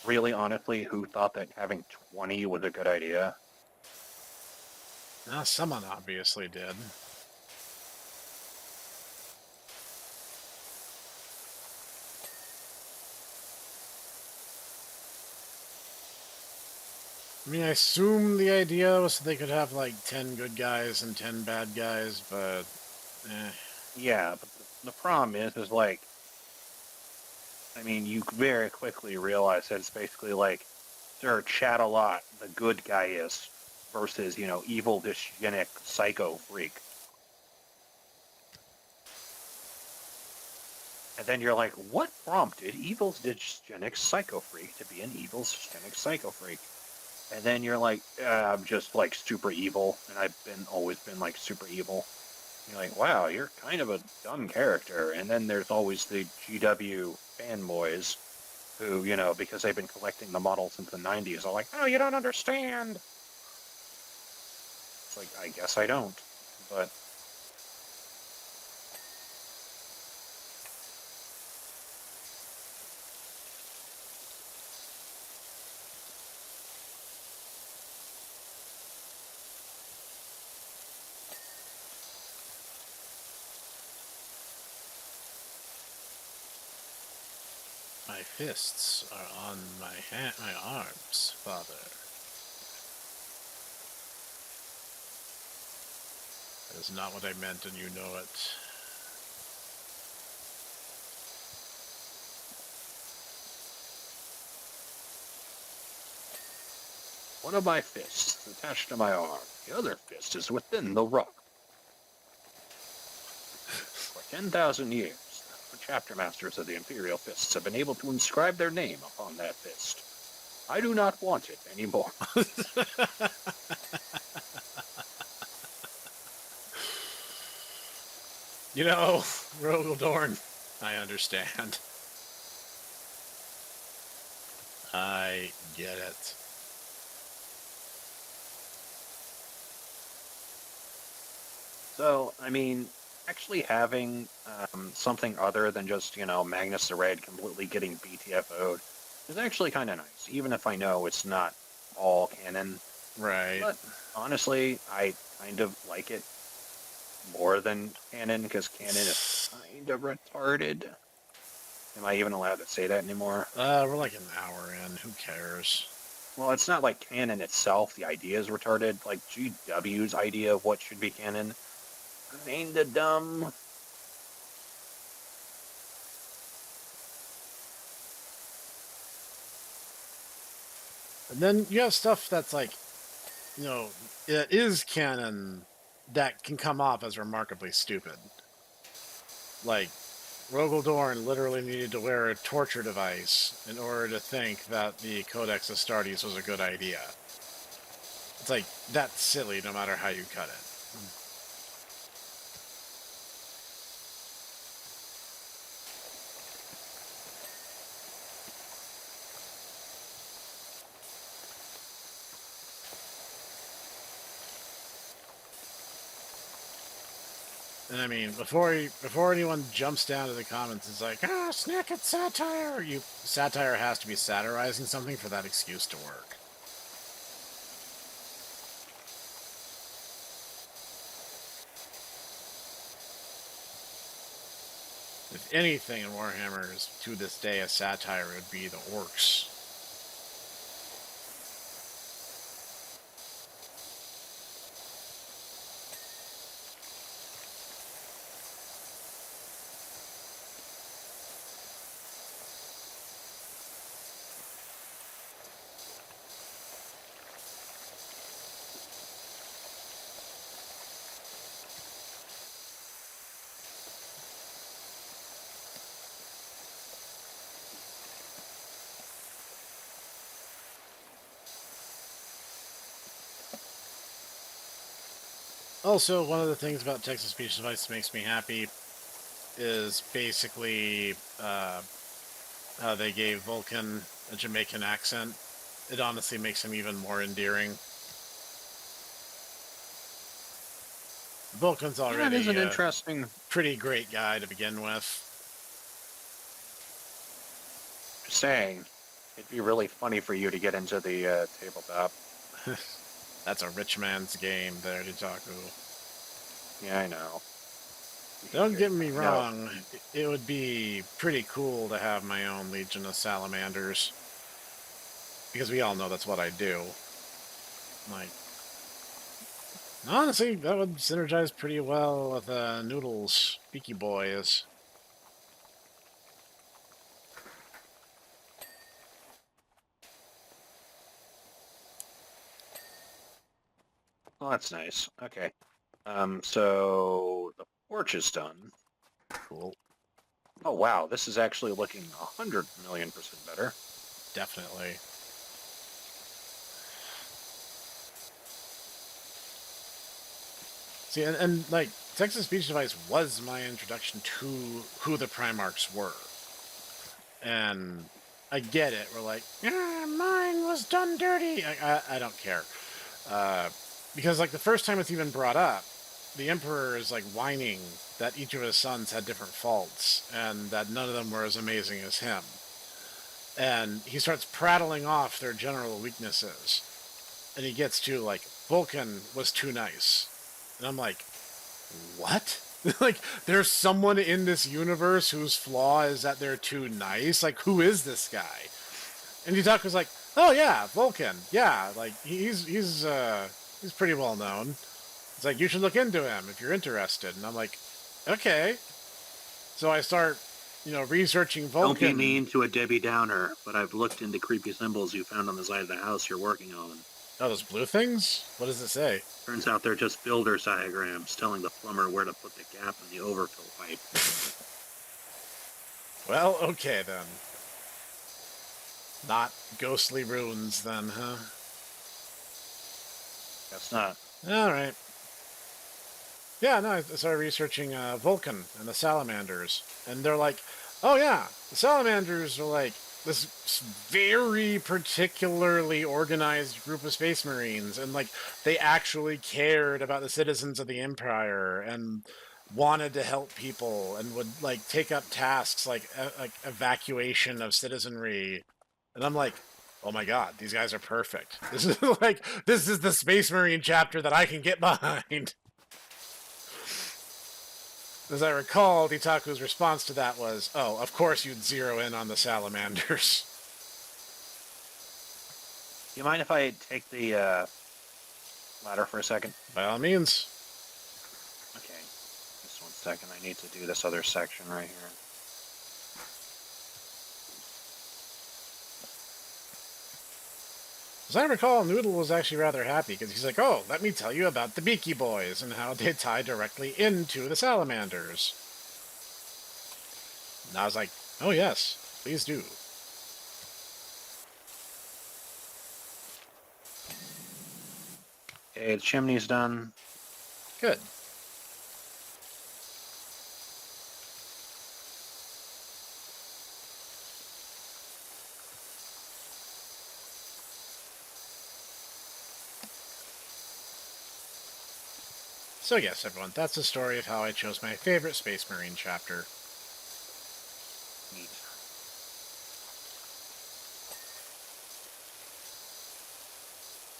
Really, honestly, who thought that having 20 was a good idea? Someone obviously did. I mean, I assume the idea was so they could have, like, 10 good guys and 10 bad guys, but, Yeah, but the problem is like, I mean, you very quickly realize that it's basically like, Sir Chat-a-lot, the good guy is, versus, evil, dysgenic, psycho freak. And then you're like, what prompted evil, dysgenic, psycho freak to be an evil, dysgenic, psycho freak? And then you're like, I'm just, like, super evil, and I've always been, like, super evil. You're like, wow, you're kind of a dumb character. And then there's always the GW fanboys who, because they've been collecting the model since the 90s, are like, oh, you don't understand. It's like, I guess I don't. But my fists are on my arms, Father. That is not what I meant, and you know it. one of my fists is attached to my arm. The other fist is within the rock. For 10,000 years, chapter masters of the Imperial Fists have been able to inscribe their name upon that fist. I do not want it anymore. You know, Rogaldorn, I understand. I get it. So, I mean, actually having something other than just, Magnus the Red completely getting BTFO'd is actually kind of nice, even if I know it's not all canon. Right. But honestly, I kind of like it more than canon because canon is kind of retarded. Am I even allowed to say that anymore? We're like an hour in. Who cares? Well, it's not like canon itself. The idea is retarded. Like GW's idea of what should be canon, kinda dumb. And then you have stuff that's like, it is canon that can come off as remarkably stupid. Like, Rogaldorn literally needed to wear a torture device in order to think that the Codex Astartes was a good idea. It's like, that's silly no matter how you cut it. And I mean, before anyone jumps down to the comments, it's like, Snek, it's satire. Satire has to be satirizing something for that excuse to work. If anything in Warhammer is to this day a satire, it would be the orcs. Also, one of the things about Texas Speech Device that makes me happy is basically how they gave Vulcan a Jamaican accent. It honestly makes him even more endearing. Vulcan's Yeah, it is already an a interesting. pretty great guy to begin with. Saying, it'd be really funny for you to get into the tabletop. That's a rich man's game there, Ditaku. Yeah, I know. Don't get me I know. wrong, it would be pretty cool to have my own Legion of Salamanders. Because we all know that's what I do. Like, honestly, that would synergize pretty well with Noodles, Beaky Boys. Well, that's nice. Okay. So the porch is done. Cool. Oh wow, this is actually looking 100,000,000% better. Definitely. See, and like, Texas Speech Device was my introduction to who the Primarchs were. And I get it. We're like, mine was done dirty. I don't care. Because, like, the first time it's even brought up, the Emperor is, like, whining that each of his sons had different faults and that none of them were as amazing as him. And he starts prattling off their general weaknesses. And he gets to, like, Vulcan was too nice. And I'm like, what? Like, there's someone in this universe whose flaw is that they're too nice? Like, who is this guy? And Yutaku's like, oh yeah, Vulcan. Yeah, like, he's pretty well known. It's like, you should look into him if you're interested. And I'm like, okay. So I start, researching Vulcan. Don't be mean to a Debbie Downer, but I've looked into creepy symbols you found on the side of the house you're working on. Oh, those blue things? What does it say? Turns out they're just builder's diagrams telling the plumber where to put the gap in the overfill pipe. Well, okay then. Not ghostly ruins then, huh? Guess not. All right. Yeah, no, I started researching Vulcan and the salamanders, and they're like, oh yeah, the salamanders are like this very particularly organized group of space marines, and like they actually cared about the citizens of the Empire and wanted to help people and would like take up tasks like evacuation of citizenry, and I'm like, oh my god, these guys are perfect. This is like this is the space marine chapter that I can get behind. As I recall, Itaku's response to that was, oh, of course you'd zero in on the salamanders. Do you mind if I take the ladder for a second? By all means. Okay. Just 1 second. I need to do this other section right here. As I recall, Noodle was actually rather happy because he's like, oh, let me tell you about the Beaky Boys and how they tie directly into the salamanders. And I was like, oh yes, please do. Okay, the chimney's done. Good. So yes, everyone, that's the story of how I chose my favorite Space Marine chapter. Neat.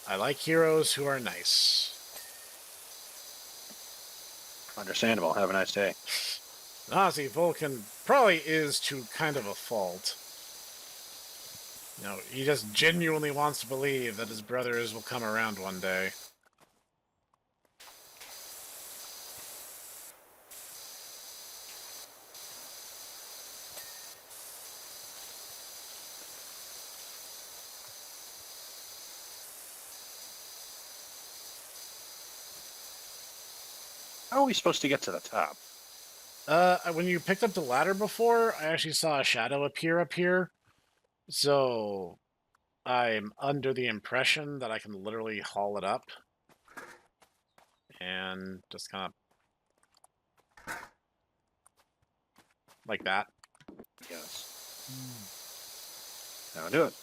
I like heroes who are nice. Understandable. Have a nice day. Honestly, Vulcan probably is to kind of a fault. You know, he just genuinely wants to believe that his brothers will come around one day. How are we supposed to get to the top? When you picked up the ladder before, I actually saw a shadow appear up here. So I'm under the impression that I can literally haul it up and just kind of like that. Yes. Now do it.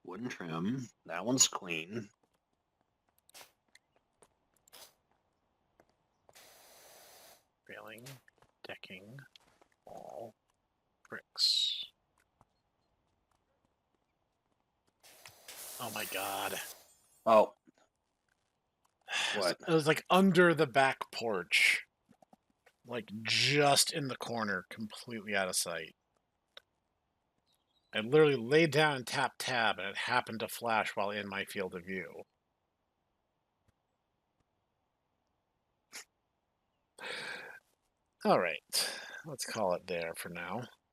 Wooden trim. That one's clean. Railing, decking, wall, bricks. Oh my god. Oh. What? It was like under the back porch. Like just in the corner, completely out of sight. I literally laid down and tapped tab, and it happened to flash while in my field of view. All right, let's call it there for now.